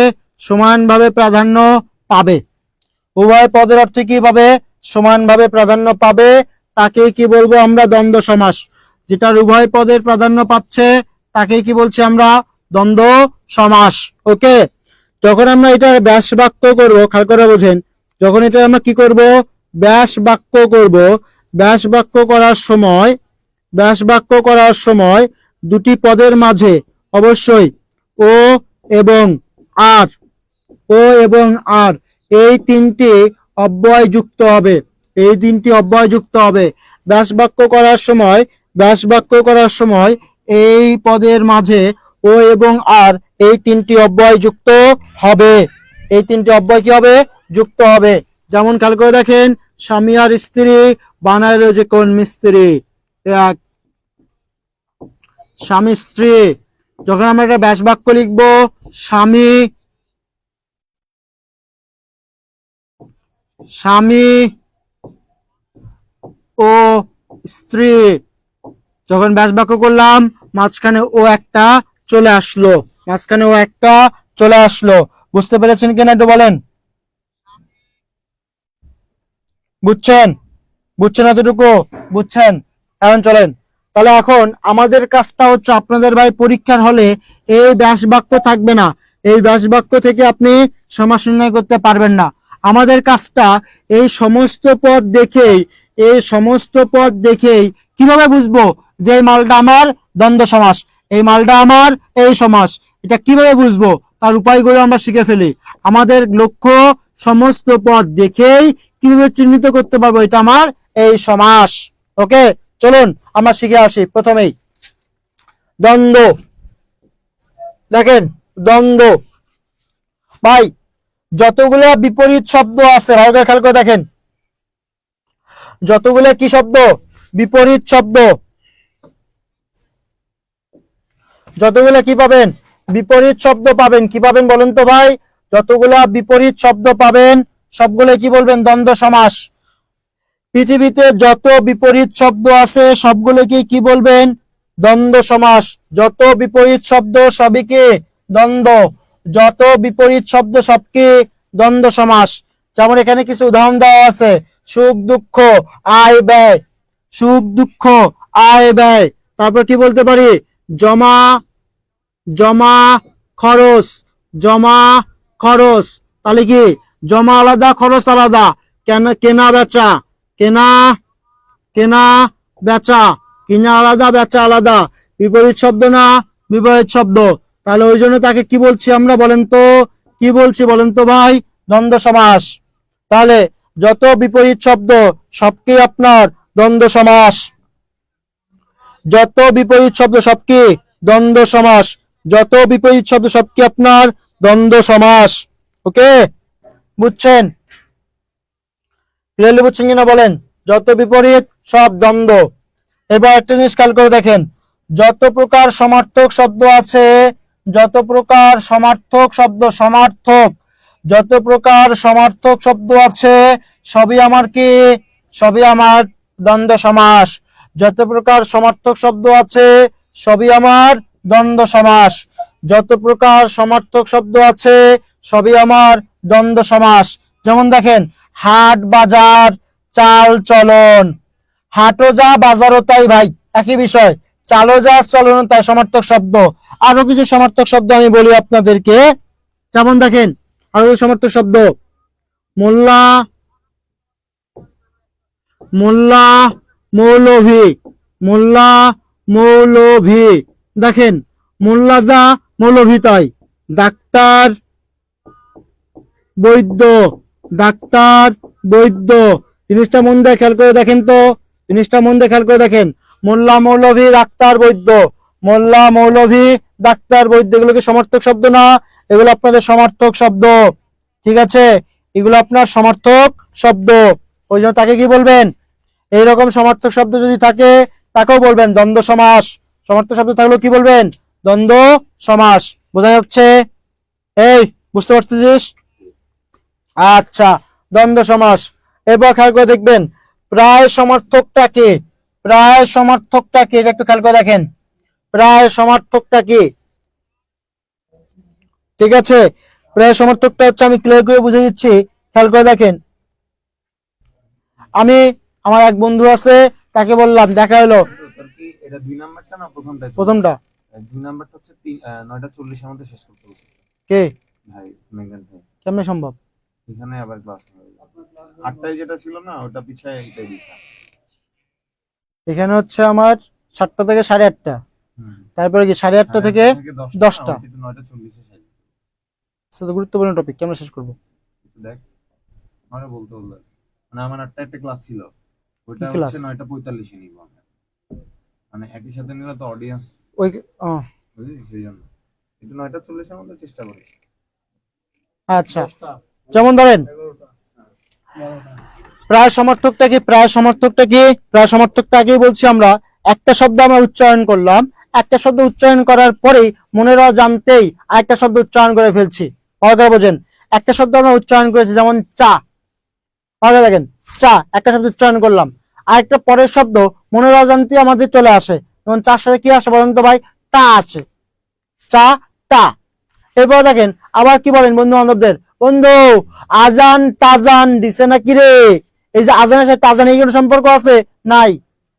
Speaker 1: সমানভাবে প্রাধান্য পাবে। উভয় পদের অর্থে কি পাবে? সমানভাবে প্রাধান্য পাবে। তাকে কি বলবো আমরা? দ্বন্দ্ব সমাস। যেটার উভয় পদের প্রাধান্য পাচ্ছে তাকে কি বলছি আমরা? দ্বন্দ্ব সমাস। ওকে, যখন আমরা এটা ব্যাস বাক্য করবো, খেয়াল করে বোঝেন, যখন এটা আমরা কি করব? ব্যাস বাক্য করব। ব্যাস বাক্য করার সময়, ব্যাস বাক্য করার সময় দুটি পদের মাঝে অবশ্যই ও এবং আর, ও এবং আর, এই তিনটি অব্যয় যুক্ত হবে। এই তিনটি অব্যয় যুক্ত হবে ব্যাস বাক্য করার সময়। ব্যাস বাক্য করার সময় এই পদের মাঝে ও এবং আর, এই তিনটি অব্যয় যুক্ত হবে। এই তিনটি অব্যয় কি হবে? যুক্ত হবে। যেমন খেয়াল করে দেখেন, স্বামী আর স্ত্রী বানাইল যে কোন মিস্ত্রি, স্বামী স্ত্রী। যখন আমরা একটা ব্যাস বাক্য লিখবো, স্বামী স্বামী ও স্ত্রী, যখন ব্যাস বাক্য করলাম মাঝখানে ও একটা চলে আসলো, মাঝখানে ও একটা চলে আসলো। বুঝতে পেরেছেন কিনা একটু বলেন? বুঝছেন? বুঝছেন এতটুকু? বুঝছেন? এখন চলেন, তাহলে এখন আমাদের কাজটা হচ্ছে, আপনাদের ভাই পরীক্ষার হলে এই ব্যাস বাক্য থাকবে না, এই ব্যাস বাক্য থেকে আপনি সমাস নির্ণয় করতে পারবেন না। আমাদের কাজটা এই সমস্ত পদ দেখেই, এই সমস্ত পদ দেখেই কিভাবে বুঝবো যে এই মালটা আমার দ্বন্দ্ব সমাস, এই মালটা আমার এই সমাস, এটা কিভাবে বুঝবো তার উপায়গুলো আমরা শিখে ফেলি। আমাদের লক্ষ্য সমস্ত পদ দেখেই কিভাবে চিহ্নিত করতে পারবো এটা আমার এই সমাস। ওকে, চলুন আমরা শিখে আসি। প্রথমেই দ্বন্দ্ব, দেখেন দ্বন্দ্ব ভাই যতগুলো বিপরীত শব্দ আছে, ভালো করে খেয়াল করে দেখেন, যতগুলো কি শব্দ? বিপরীত শব্দ। যতগুলো কি পাবেন? বিপরীত শব্দ পাবেন। কি পাবেন বলেন তো ভাই? যতগুলা বিপরীত শব্দ পাবেন সবগুলো কি বলবেন? দ্বন্দ্ব সমাস। পৃথিবীতে যত বিপরীত শব্দ আছে সবগুলোকে কি বলবেন? দ্বন্দ্ব সমাস। যত বিপরীত শব্দ সবই কি? দ্বন্দ্ব। যত বিপরীত শব্দ সবকে দ্বন্দ্ব সমাস। যেমন এখানে কিছু উদাহরণ দেওয়া আছে, সুখ দুঃখ আয় ব্যয়, সুখ দুঃখ আয় ব্যয়। তারপর কি বলতে পারি? জমা জমা খরচ, জমা খরচ। তাহলে কি? জমা আলাদা, খরচ আলাদা। কেনা বেচা, কেনা কেনা বেচা, কিনা আলাদা, বেচা আলাদা। বিপরীত শব্দ না? বিপরীত শব্দ। তাহলে ওই জন্য তাকে কি বলছি আমরা বলেন তো? কি বলছি বলেন তো ভাই? দ্বন্দ্ব সমাস। তাহলে যত বিপরীত শব্দ সবকে আপনার দ্বন্দ্ব সমাস। যত বিপরীত শব্দ সবকে দ্বন্দ্ব সমাস। যত বিপরীত শব্দ সবকে আপনার দ্বন্দ্ব সমাস। ওকে, বুঝছেন? ক্লিয়ারলি বুঝছেন কিনা বলেন? যত বিপরীত সব দ্বন্দ্ব। এবার একটা জিনিস খেয়াল করে দেখেন, যত প্রকার সমার্থক শব্দ আছে, যত প্রকার সমার্থক শব্দ, সমার্থক, যত প্রকার সমার্থক শব্দ আছে সবই আমার কি? সবই আমার দ্বন্দ্ব সমাস। যত প্রকার সমার্থক শব্দ আছে সবই আমার দ্বন্দ্ব সমাস। যত প্রকার সমার্থক শব্দ আছে সবই আমার দ্বন্দ্ব সমাস। যেমন দেখেন, হাট বাজার চাল চলন। হাটও যা বাজারও তাই ভাই, একই বিষয়। চালও যা চলনও তাই, সমার্থক শব্দ। আরো কিছু সমার্থক শব্দ আমি বলি আপনাদেরকে। যেমন দেখেন আরো সমার্থক শব্দ, মোল্লা মোল্লা মৌলভী, মোল্লা মৌলভী। দেখেন মোল্লা যা মৌলভী তাই। ডাক্তার বৈদ্য, ডাক্তার বৈদ্য। জিনিসটা মন দিয়ে খেয়াল করে দেখেন তো, জিনিসটা মন দিয়ে খেয়াল করে দেখেন। মোল্লা মৌলভী ডাক্তার বৈদ্য, মোল্লা মৌলভী ডাক্তার বৈদ্য, এগুলো কি সমার্থক শব্দ না? এগুলো আপনাদের সমার্থক শব্দ। ঠিক আছে, এগুলো আপনার সমার্থক শব্দ। ওই জন্য তাকে কি বলবেন? এইরকম সমার্থক শব্দ যদি থাকে তাকেও বলবেন দ্বন্দ্ব সমাস। সমার্থক শব্দ থাকলেও কি বলবেন? দ্বন্দ্ব সমাস। বোঝা যাচ্ছে? এই বুঝতে পারছিস? আচ্ছা, দ্বন্দ্ব সমাস। এবার খেয়াল করে দেখবেন, প্রায় সমার্থকটাকে, প্রায় সমার্থকটাকে একটু খেয়াল করে দেখেন, প্রায় সমার্থকটাকে। ঠিক আছে, প্রায় সমার্থকটা হচ্ছে, আমি ক্লিয়ার করে বুঝে দিচ্ছি, খেয়াল করে দেখেন। আমি আমার এক বন্ধু আছে, তাকে বললাম, দেখা হলো।
Speaker 2: এটা 2 নাম্বারটা না প্রথমটা?
Speaker 1: প্রথমটা।
Speaker 2: 2 নাম্বারটা হচ্ছে 9:40 এর মধ্যে শেষ করতে বলছে
Speaker 1: কে
Speaker 2: ভাই, মেঘনাথ ভাই।
Speaker 1: কেমনে সম্ভব?
Speaker 2: এখানে আবার ক্লাস নেই, 8টায় যেটা ছিল না ওটা পিছায় এটাই দিছে।
Speaker 1: এখানে হচ্ছে আমার 7টা থেকে 8:30, তারপরে কি 8:30 থেকে 10টা।
Speaker 2: 9:40 এ শেষ।
Speaker 1: সেটা গুরুত্বপূর্ণ টপিক, কেমন শেষ করবো?
Speaker 2: দেখ, মানে বলতে বললো, মানে আমার 8টায় একটা ক্লাস ছিল, ওইটা
Speaker 1: কি ক্লাস?
Speaker 2: হচ্ছে 9:45 এ নিব আমরা, মানে একই সাথে নিলে তো অডিয়েন্স,
Speaker 1: ওই
Speaker 2: বুঝলি, সেই জন্য একটু 9:40 এর মধ্যে চেষ্টা করিস।
Speaker 1: আচ্ছা, যেমন ধরেন প্রায় সমর্থকটা কি, প্রায় সমর্থকটা কি, প্রায় সমর্থকটা আগেই বলছি আমরা। একটা শব্দ আমরা উচ্চারণ করলাম, একটা শব্দ উচ্চারণ করার পরেই মনের অজান্তেই আরেকটা শব্দ উচ্চারণ করে ফেলছি। ভালো করে বোঝেন, একটা শব্দ আমরা উচ্চারণ করেছি, যেমন চা, ভালো দেখেন, চা একটা শব্দ উচ্চারণ করলাম, আরেকটা পরের শব্দ মনের অজান্তেই আমাদের চলে আসে, যেমন চার সাথে কি আসে বলেন তো ভাই? টা আছে, চা টা। এরপর দেখেন আবার কি বলেন বন্ধু বান্ধবদের, বন্ধু আজান তাজান দিছে নাকি রে? এই যে আজানের সাথে তাজান এই কোনো সম্পর্ক আছে? নাই।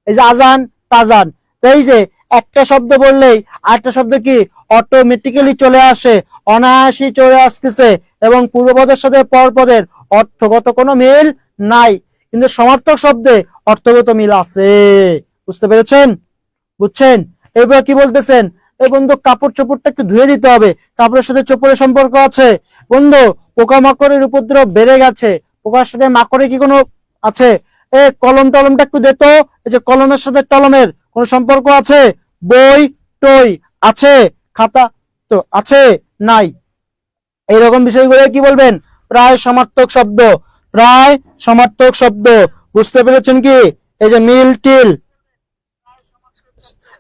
Speaker 1: এই যে আজান তাজান, তো এই যে একটা শব্দ বললেই আরেকটা শব্দ কি অটোমেটিক্যালি চলে আসে, অনায়াসই চলে আসতেছে, এবং পূর্বপদের সাথে পরপদের অর্থগত কোনো মিল নাই, কিন্তু সমার্থক শব্দে অর্থগত মিল আছে। বুঝতে পেরেছেন? বুঝছেন? এবার কি বলতেছেন, এই বন্ধু কাপড় চোপড়টা একটু ধুয়ে দিতে হবে, কাপড়ের সাথে চোপড়ের সম্পর্ক আছে। বন্ধু পোকামাকড়ের উপদ্রব বেড়ে গেছে, পোকার সাথে মাকড়ে কি কোনো আছে? এ কলম টলমটা একটু দে তো, এই যে কলমের সাথে টলমের কোনো সম্পর্ক আছে? বই টই আছে, খাতা তো আছে? নাই। এইরকম বিষয়গুলো কি বলবেন? প্রায় সমার্থক শব্দ, প্রায় সমার্থক শব্দ। বুঝতে পেরেছেন কি? এই যে মিল টিল,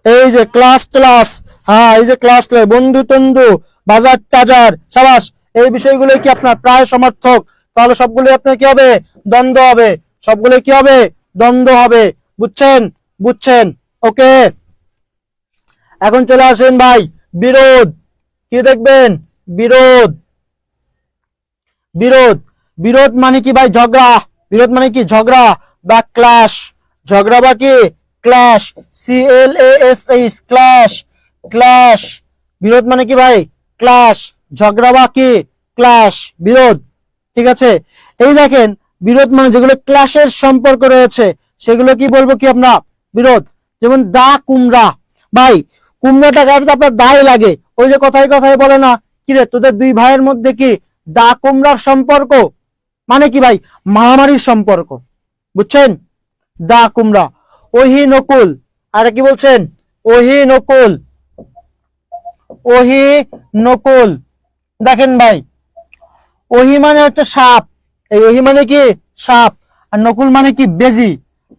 Speaker 1: এই যে ক্লাস ক্লাস, হ্যাঁ এই যে ক্লাস ক্লাস, বন্ধু তন্ধু, বাজার টাজার, সাবাস, এই বিষয়গুলো কি আপনার প্রায় সমার্থক? তাহলে সবগুলো আপনার কি হবে? দ্বন্দ্ব হবে, সবগুলো কি হবে? দ্বন্দ্ব হবে। বুঝছেন? বুঝছেন? ওকে, এখন চলে আসেন ভাই বিরোধ। কি দেখবেন? বিরোধ। বিরোধ, বিরোধ মানে কি ভাই? ঝগড়া। বিরোধ মানে কি? ঝগড়া বা ক্লাশ। ঝগড়া বা কি? Clash, CLASH, clash, clash. বিরোধ মানে কি ভাই? ক্লাশ। ঝগড়া বা কি? ক্লাশ, বিরোধ। ঠিক আছে, এই দেখেন বিরোধ মানে যেগুলো ক্লাশের সম্পর্ক রয়েছে সেগুলো কি বলবো কি আমরা? বিরোধ। যেমন দা কুমড়া, ভাই কুমড়াটা কাটতে আপনার দায় লাগে, ওই যে কথায় কথায় বলে না, কিরে তোদের দুই ভাইয়ের মধ্যে কি দা কুমড়ার সম্পর্ক? মানে কি ভাই? মারামারির সম্পর্ক। বুঝছেন? দা কুমড়া। ওহি নকুল, আর কি বলছেন? ওহি নকুল, ওহি নকুল। দেখেন ভাই, ওহি মানে হচ্ছে সাপ, এই ওহি মানে কি? সাপ। আর নকুল মানে কি? বেজি।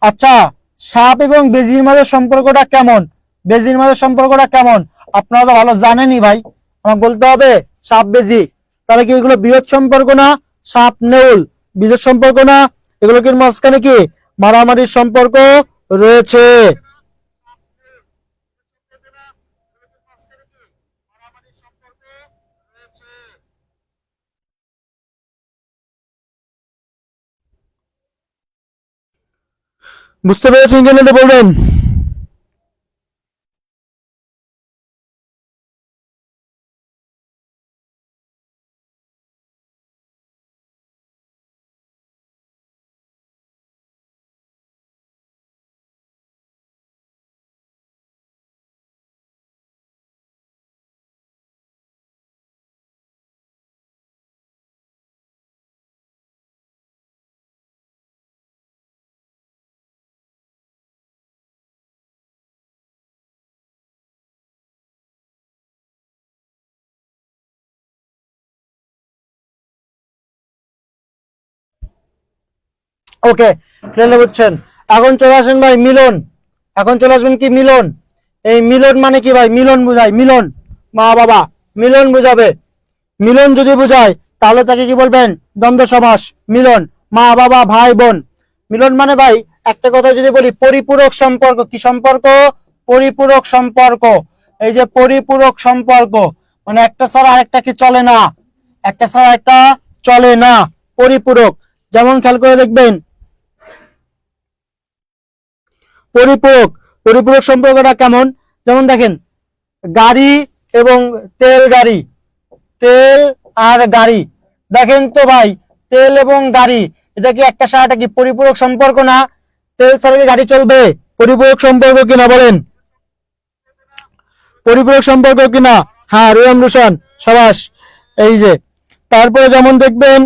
Speaker 1: আচ্ছা, সাপ এবং বেজির মাঝে সম্পর্কটা কেমন? বেজির মাঝে সম্পর্কটা কেমন আপনারা তো ভালো জানেনই ভাই, আমাকে বলতে হবে। সাপ বেজি, তাহলে কি এগুলো বৃহৎ সম্পর্ক না? সাপ নেউল বৃহৎ সম্পর্ক না? এগুলো কি মাঝখানে কি মারামারির সম্পর্ক রয়েছে? বুঝতে পেরেছেন কিনা একটু বলবেন? ওকে, ক্লিয়ারলি বুঝছেন। এখন চলে আসেন ভাই মিলন। এখন চলে আসবেন কি? মিলন। এই মিলন মানে কি ভাই? মিলন বুঝায়, মিলন মা বাবা, মিলন বুঝাবে। মিলন যদি বুঝায় তাহলে তাকে কি বলবেন? দ্বন্দ্ব সমাস। মিলন, মা বাবা ভাই বোন। মিলন মানে ভাই একটা কথা যদি বলি, পরিপূরক সম্পর্ক। কি সম্পর্ক? পরিপূরক সম্পর্ক। এই যে পরিপূরক সম্পর্ক মানে একটা ছাড়া আরেকটা কি চলে না, একটা ছাড়া একটা চলে না, পরিপূরক। যেমন খেয়াল করে দেখবেন, পরিপূরক, পরিপূরক সম্পর্কটা কেমন? যেমন দেখেন গাড়ি এবং তেল গাড়ি, তেল আর গাড়ি। দেখেন তো ভাই, তেল এবং গাড়ি এটা কি একটা সাথে কি পরিপূরক সম্পর্ক না? তেল ছাড়া কি গাড়ি চলবে? পরিপূরক সম্পর্ক কিনা বলেন? পরিপূরক সম্পর্ক কিনা? হ্যাঁ রুয়াম রুশান, সাবাস। এই যে তারপরে যেমন দেখবেন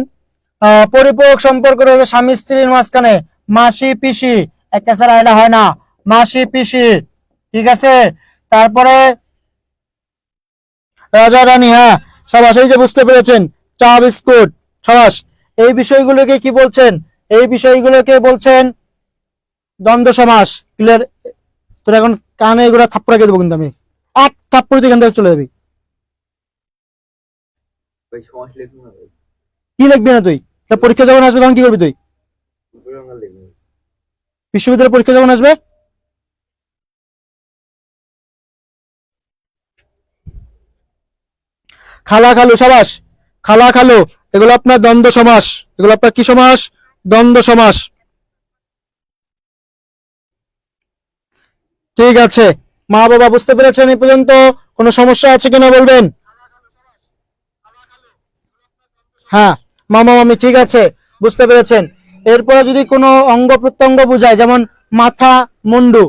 Speaker 1: পরিপূরক সম্পর্ক রয়েছে স্বামী স্ত্রীর মাঝখানে, মাসি পিসি, একটা ছাড়া এটা হয় না, মাসি পিসি। ঠিক আছে, তারপরে রাজা রানী, হ্যাঁ সাবাস, এই যে বুঝতে পেরেছেন, চা বিস্কুট, সাবাস। এই বিষয়গুলোকে কি বলছেন? এই বিষয়গুলোকে বলছেন দ্বন্দ্ব সমাস। ক্লিয়ার? তোর এখন কানে এগুলো থাপ্পড়া খেয়ে দেবো কিন্তু আমি। এক থাপ্পড়ে তুই এখান থেকে চলে যাবি।
Speaker 3: ভাই সমাজ লিখুন না ভাই,
Speaker 1: কি লিখবি না তুই? তা পরীক্ষা যখন আসবে তখন কি করবি তুই?
Speaker 3: উপরঙ্গা লিখুন।
Speaker 1: বিশ্ববিদ্যালয়ের পরীক্ষা যখন আসবে? খালা খালু, সাবাস, খালা খালু, এগুলো আপনার দ্বন্দ্ব সমাস। এগুলো আপনার কি সমাস? দ্বন্দ্ব সমাস। ঠিক আছে, মা বাবা বুঝতে পেরেছেন এই পর্যন্ত? কোনো সমস্যা আছে কিনা বলবেন? হ্যাঁ, মামা মামি, ঠিক আছে, বুঝতে পেরেছেন। এরপরে যদি কোনো অঙ্গ প্রত্যঙ্গ বোঝায়, যেমন মাথা, মুন্ডু,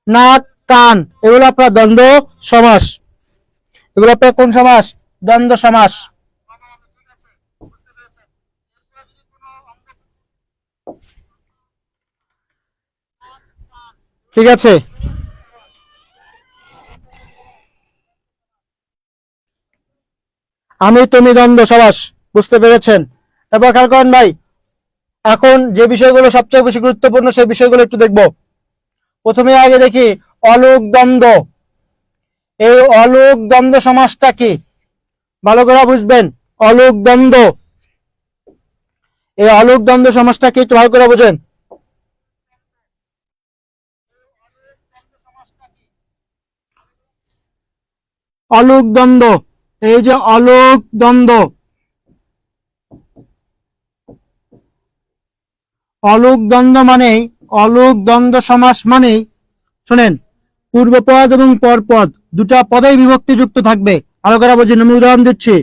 Speaker 1: নাক, কান, এগুলো আপনার দ্বন্দ্ব সমাস। এগুলো আপনার কোন সমাস? দ্বন্দ্ব সমাস। ঠিক আছে, আমি তুমি দ্বন্দ্ব সমাস, বুঝতে পেরেছেন? এবার খেয়াল করেন ভাই, এখন যে বিষয়গুলো সবচেয়ে বেশি গুরুত্বপূর্ণ সেই বিষয়গুলো একটু দেখব। প্রথমে আগে দেখি অলোক দ্বন্দ্ব। এই অলোক দ্বন্দ্ব সমাসটা কি ভালো করে বুঝবেন। অলোক দ্বন্দ্ব, এই অলোক দ্বন্দ্ব সমাসটা কি একটু ভালো করে বুঝেন। অলোক দ্বন্দ্ব, এই যে অলোক দ্বন্দ্ব, অলোক দ্বন্দ্ব মানেই, অলোক দ্বন্দ্ব সমাস মানেই, শোনেন, পূর্বপদ এবং পরপদ দুটা পদেই বিভক্তি যুক্ত থাকবে। আরো করে বুঝেন, আমি উদাহরণ দিচ্ছি।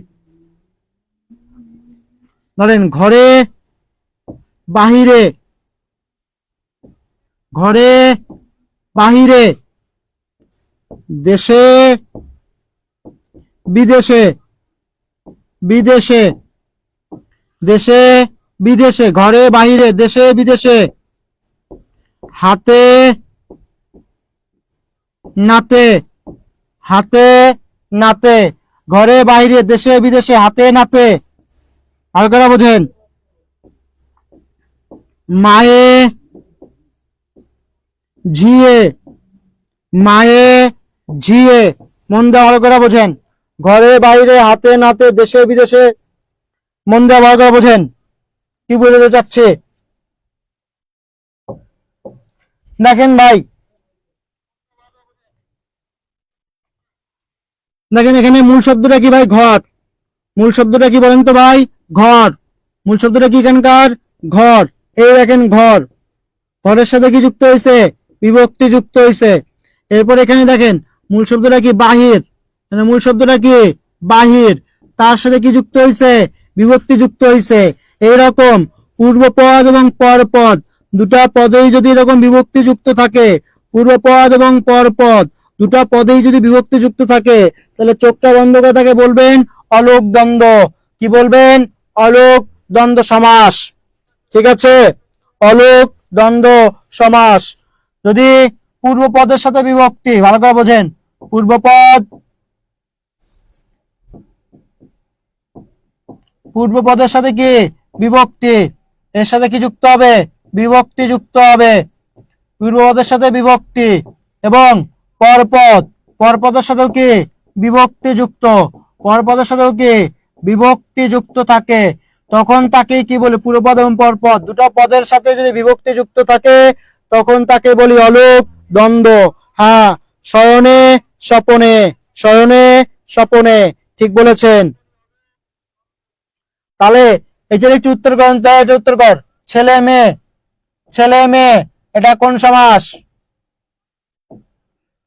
Speaker 1: ধরেন ঘরে, বাহিরে, ঘরে, বাহিরে, দেশে, বিদেশে, বিদেশে, দেশে, বিদেশে, ঘরে, বাহিরে, দেশে, বিদেশে, হাতে, নাতে, হাতে, নাতে, ঘরে, বাহিরে, দেশে, বিদেশে, হাতে, নাতে। আর কারা বোঝেন? মায়ে, ঝিয়ে, মায়ে, ঝিয়ে, মন দিয়ে ভালো করে বোঝেন। ঘরে, বাইরে, হাতে, নাতে, দেশে, বিদেশে, মন দিয়ে ভালো করে বোঝেন। কি বোঝাতে চাচ্ছে দেখেন ভাই, দেখেন এখানে মূল শব্দটা কি ভাই? ঘর। মূল শব্দটা কি বলেন তো ভাই? ঘর। মূল শব্দটা কি এখানকার? ঘর। এই দেখেন ঘর, ঘরের সাথে কি যুক্ত হয়েছে? বিভক্তি যুক্ত হয়েছে। এরপর এখানে দেখেন মূল শব্দটা কি? বাহির। মূল শব্দটা কি? বাহির। তার সাথে কি যুক্ত হয়েছে? বিভক্তি যুক্ত হয়েছে। এইরকম পূর্বপদ এবং পরপদ দুটা পদেই যদি এরকম বিভক্তি যুক্ত থাকে, পূর্বপদ এবং পরপদ দুটা পদেই যদি বিভক্তি যুক্ত থাকে, তাহলে চোখটা বন্ধ করে তাকে বলবেন অলোক দ্বন্দ্ব। কি বলবেন? অলোক দ্বন্দ্ব সমাস। ঠিক আছে, অলোক দ্বন্দ্ব সমাস। যদি পূর্বপদের সাথে বিভক্তি, ভালো করে বোঝেন, পূর্বপদ, পূর্বপদের সাথে কি? বিভক্তি। এর সাথে কি যুক্ত হবে? বিভক্তি যুক্ত হবে। পূর্বপদের সাথে বিভক্তি এবং পরপদ, পরপদের সাথেও কি? বিভক্তি যুক্ত। পরপদের সাথেও কি? বিভক্তি যুক্ত থাকে, তখন তাকে কি বলি? পূর্বপদ এবং পরপদ দুটো পদের সাথে যদি বিভক্তি যুক্ত থাকে, তখন তাকে বলি অলোক দ্বন্দ্ব। হ্যাঁ, শয়নে, স্বপনে, শয়নে, স্বপনে, ঠিক বলেছেন। তাহলে এটার একটু উত্তর করেন, এটা উত্তর কর। ছেলে মেয়ে, ছেলে মেয়ে, এটা কোন সমাস?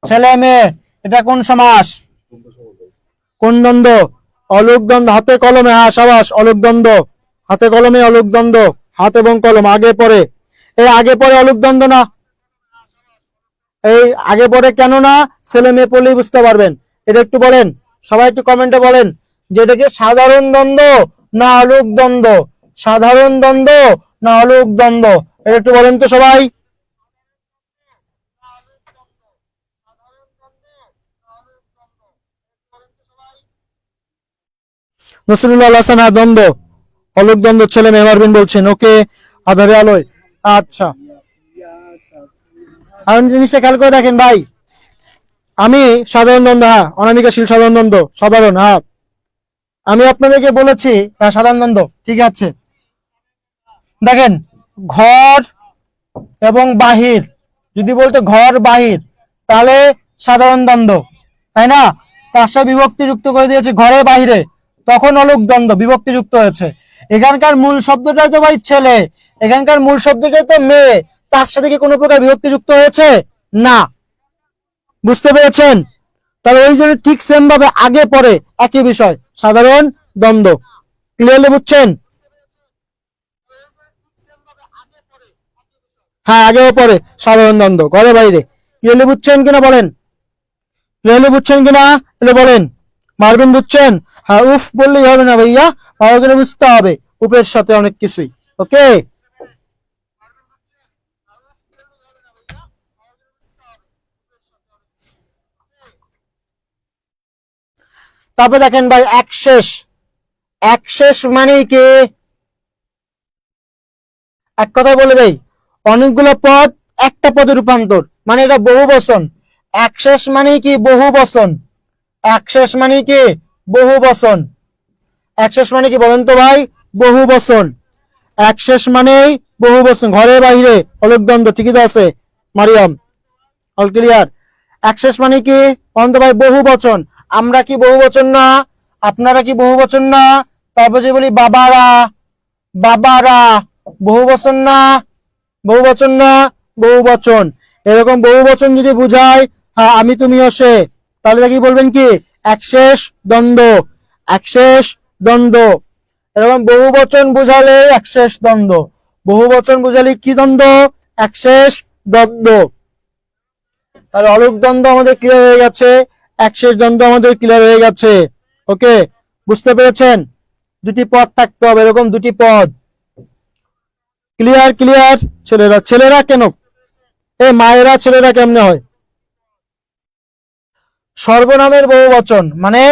Speaker 1: ছেলে মেয়ে, এটা কোন সমাস? কোন দ্বন্দ্ব? অলোক দ্বন্দ্ব। হাতে কলমে, হ্যাঁ সাবাস, অলোক দ্বন্দ্ব। হাতে কলমে অলোক দ্বন্দ্ব। হাত এবং কলম আগে পরে। এই আগে পরে অলোক দ্বন্দ্ব না? এই আগে পরে কেন না? ছেলে মেয়ে পড়লেই বুঝতে পারবেন। এটা একটু বলেন, সবাই একটু কমেন্টে বলেন যে এটা কি সাধারণ দ্বন্দ্ব না অলোক দ্বন্দ্ব? সাধারণ দ্বন্দ্ব না অলোক দ্বন্দ্ব? এটা একটু বলেন তো সবাই। নসরুল্লাহ হাসান, দ্বন্দ্ব, অলোক দ্বন্দ্ব, ছেলে মেয়ে, মারবিন বলছেন। ওকে, আধারে আলোয়। আচ্ছা, এখন জিনিসটা খেয়াল করে দেখেন ভাই, আমি সাধারণ দ্বন্দ্ব, হ্যাঁ অনামিকাশীল সাধারণ দ্বন্দ্ব, সাধারণ, হ্যাঁ আমি আপনাদেরকে বলেছি সাধারণ দ্বন্দ্ব, ঠিক আছে। দেখেন ঘর এবং বাহির, যদি বলতো ঘর বাহির তাহলে সাধারণ দ্বন্দ্ব, তাই না? তার সাথে বিভক্তি যুক্ত করে দিয়েছে ঘরে বাহিরে, তখন অলুক দ্বন্দ্ব, বিভক্তি যুক্ত হয়েছে। এখানকার মূল শব্দটাই তো ভাই ছেলে, এখানকার মূল শব্দটাই তো মেয়ে, তার সাথে কি কোনো প্রকার বিভক্তি যুক্ত হয়েছে? না। বুঝতে পেরেছেন? তাহলে ওই জন্য ঠিক সেম ভাবে আগে পরে একই বিষয়, সাধারণ দ্বন্দ্ব। ক্লিয়ারলি বুঝছেন? হ্যাঁ আগেও পরে সাধারণ দ্বন্দ্ব, ঘরে বাইরে। ক্লিয়ারলি বুঝছেন কিনা বলেন? ক্লিয়ারলি বুঝছেন কিনা এলে বলেন। মারবেন বুঝছেন? হ্যাঁ উফ বললেই হবে না ভাইয়া, ভালো করে বুঝতে হবে, উপের সাথে অনেক কিছুই। ওকে, তারপরে দেখেন ভাই একশেষ। একশেষ মানে কি? এক কথায় বলে দেই, অনেকগুলো পদ একটা পদে রূপান্তর, মানে এটা বহু বচন। একশেষ মানে কি? বহু বচন। একশেষ মানে কি? বহু বচন। একশেষ মানে কি বলেন তো ভাই? বহু বচন। একশেষ মানেই বহু বচন, ঘরে বাইরে অলুক দ্বন্দ্ব, ঠিকই তো আছে মারিয়াম? All clear? একশেষ মানে কি বলেন তো ভাই? বহু বচন। আমরা কি বহু বচন না? আপনারা কি বহু বচন না? তারপর যে বলি বাবারা, বাবারা বহু বচন না? বহু বচন না? বহু বচন। এরকম বহু বচন যদি বুঝায়, হ্যাঁ আমি তুমিও সে, তাহলে কি বলবেন? কি একশেষ দ্বন্দ্ব, একশেষ দ্বন্দ্ব। এরকম বহু বচন বুঝালে একশেষ দ্বন্দ্ব, বহু বচন বুঝালে কি দ্বন্দ্ব? একশেষ দ্বন্দ্ব। তাহলে অলুক দ্বন্দ্ব আমাদের ক্লিয়ার হয়ে গেছে, একশেষ দ্বন্দ্ব আমাদের ক্লিয়ার হয়ে গেছে। ওকে, বুঝতে পেরেছেন? দুটি পদ থাকতে হবে, এরকম দুটি পদ। ক্লিয়ার? ক্লিয়ার? ছেলেরা, ছেলেরা কেন? এ মায়েরা ছেলেরা কেমনে হয়? সর্বনামের বহু বচন মানে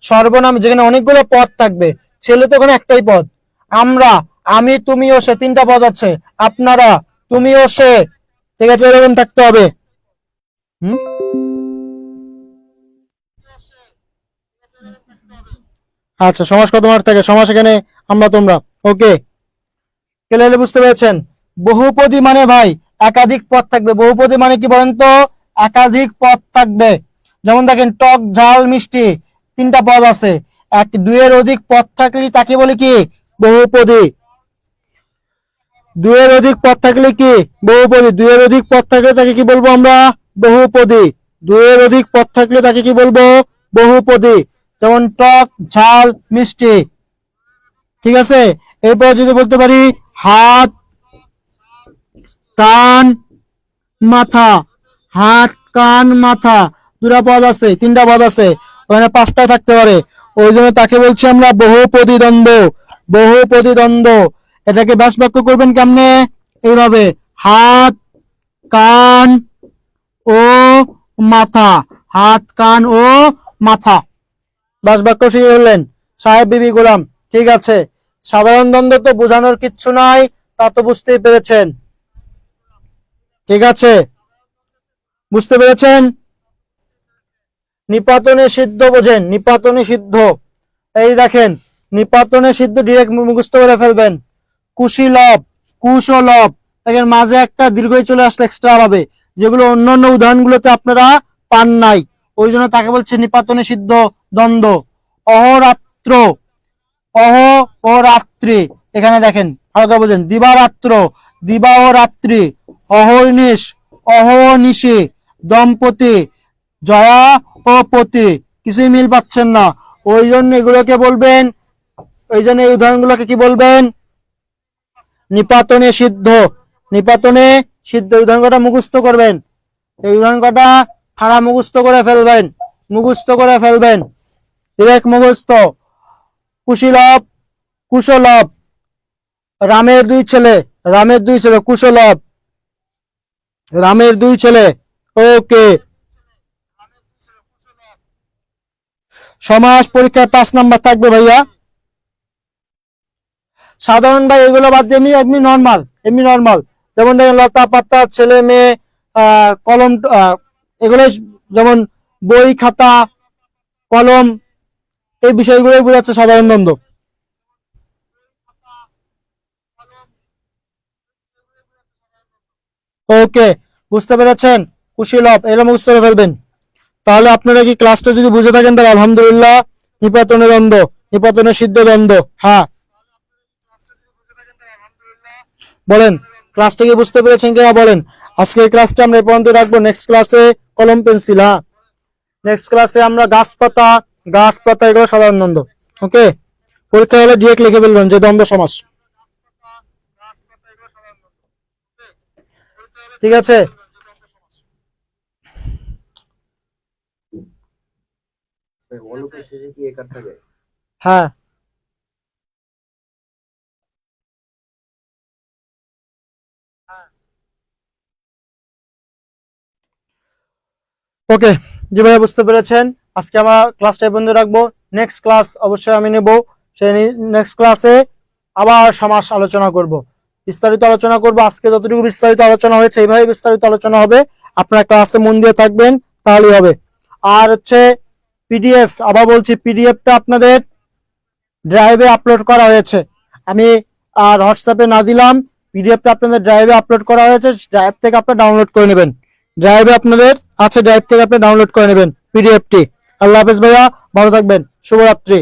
Speaker 1: সর্বনাম যেখানে অনেকগুলো পদ থাকবে, ছেলে তো ওখানে একটাই পদ। আমরা, আমি, তুমি ও সে, তিনটা পদ আছে। আপনারা, তুমি ও সে, ঠিক আছে, এরকম থাকতে হবে। হুম, আচ্ছা সমাস কত মার্ক থাকে? সমাস এখানে আমরা তোমরা। ওকে, ক্লিয়ারলি বুঝতে পেরেছেন? বহুপদী মানে ভাই একাধিক পদ থাকবে। বহুপদী মানে কি বলেন তো? একাধিক পদ থাকবে। যেমন দেখেন টক ঝাল মিষ্টি, তিনটা পদ আছে। এক দুইয়ের অধিক পদ থাকলে তাকে বলে কি? বহুপদী। দুইয়ের অধিক পদ থাকলে কি? বহুপদী। দুইয়ের অধিক পদ থাকলে তাকে কি বলবো আমরা? বহুপদী। দুইয়ের অধিক পদ থাকলে তাকে কি বলবো? বহুপদী। যেমন টক ঝাল মিষ্টি, ঠিক আছে। এরপর যদি বলতে পারি হাত কান মাথা, হাত কান মাথা, দুটা পদ আছে, তিনটা পদ আছে, ওখানে পাঁচটা থাকতে পারে, ওই জন্য তাকে বলছি আমরা বহুপদী দ্বন্দ্ব। বহুপদী দ্বন্দ্ব। এটাকে ব্যাস বাক্য করবেন কেমনে? এইভাবে, হাত কান ও মাথা, হাত কান ও মাথা। ব্যাস বাক্য শিখে হলেন সাহেব বিবি গোলাম। ঠিক আছে, সাধারণ দ্বন্দ্ব তো বোঝানোর কিচ্ছু নাই, তা তো বুঝতেই পেরেছেন। ঠিক আছে, বুঝতে পেরেছেন? নিপাতনে সিদ্ধ বোঝেন? নিপাতনে সিদ্ধ, এই দেখেন নিপাতনে সিদ্ধ ডিরেক্ট মুখস্থ করে ফেলবেন। কুশীলভ, কুশ ও লভ, দেখেন মাঝে একটা দীর্ঘই চলে আসছে এক্সট্রা ভাবে, যেগুলো অন্যান্য উদাহরণগুলোতে আপনারা পান নাই, ওই জন্য তাকে বলছে নিপাতনে সিদ্ধ দ্বন্দ্ব। অহরাত্র, অহ ও রাত্রি, এখানে দেখেন হালকা বোঝেন। দিবারাত্র, দিবা ও রাত্রি। অহর্নিশ, অহর্নিশি। দম্পতি, জয়া ও পতি। কিছুই মিল পাচ্ছেন না, ওই জন্য এগুলোকে বলবেন, ওই জন্য এই উদাহরণগুলোকে কি বলবেন? নিপাতনে সিদ্ধ। নিপাতনে সিদ্ধ উদাহরণ কটা মুখস্থ করবেন, এই উদাহরণ কটা ঠাড়া মুখস্থ করে ফেলবেন, মুখস্থ করে ফেলবেন, ডিরেক্ট মুখস্থ। কুশীলভ, কুশলভ, রামের দুই ছেলে, রামের দুই ছেলে, কুশলভ, রামের দুই ছেলে। ওকে, সমাস পরীক্ষায় 5 নাম্বার থাকবে ভাইয়া। সাধারণ ভাই এগুলো বাদ দিয়ে এমনি এমনি নর্মাল, এমনি নর্মাল, যেমন দেখেন লতা পাতা, ছেলে মেয়ে, কলম, এগুলো যেমন বই খাতা কলম এই বিষয়গুলোই বোঝাচ্ছে সাধারণ দ্বন্দ্ব। ওকে, বুঝতে পেরেছেন? কুশীলব এরা মুখস্থ করে ফেলবেন। তাহলে আপনারা কি ক্লাসটা যদি বুঝে থাকেন তাহলে আলহামদুলিল্লাহ। নিপাতনে দ্বন্দ্ব, নিপাতনে সিদ্ধ দ্বন্দ্ব, হ্যাঁ বলেন ক্লাসটা কি বুঝতে পেরেছেন কিনা বলেন। আজকের ক্লাসটা আমরা এই পর্যন্ত রাখবো। নেক্সট ক্লাসে কলম পেন্সিল, হ্যাঁ নেক্সট ক্লাসে আমরা গাছপাতা এগুলো সাধারণ দ্বন্দ্ব। ওকে, পরীক্ষা হলে ডিরেক্ট লিখে ফেলবেন যে দ্বন্দ্ব সমাস। ঠিক আছে,
Speaker 3: ভাই অলকের শেষে কি একার থাকে?
Speaker 1: হ্যাঁ ওকে, জি ভাইয়া বুঝতে পেরেছেন। আজকে আমরা ক্লাসটা এই পর্যন্ত রাখবো। নেক্সট ক্লাস অবশ্যই আমি নেব। সেই নেক্সট ক্লাসে আবার সমাস আলোচনা করব, বিস্তারিত আলোচনা করব। আজকে যতটুকু বিস্তারিত আলোচনা হয়েছে এইভাবে বিস্তারিত আলোচনা হবে। আপনারা ক্লাসে মন দিয়ে থাকবেন তাহলেই হবে। আর হচ্ছে পিডিএফ, আবার বলছি পিডিএফটা আপনাদের ড্রাইভে আপলোড করা হয়েছে। আমি আর হোয়াটসঅ্যাপে না দিলাম, পিডিএফটা আপনাদের ড্রাইভে আপলোড করা হয়েছে। ড্রাইভ থেকে আপনারা ডাউনলোড করে নেবেন। ড্রাইভে আপনাদের আছে, ড্রাইভ থেকে আপনি ডাউনলোড করে নেবেন পিডিএফটি। আল্লাহ হাফেজ ভাইয়া, ভালো থাকবেন, শুভরাত্রি।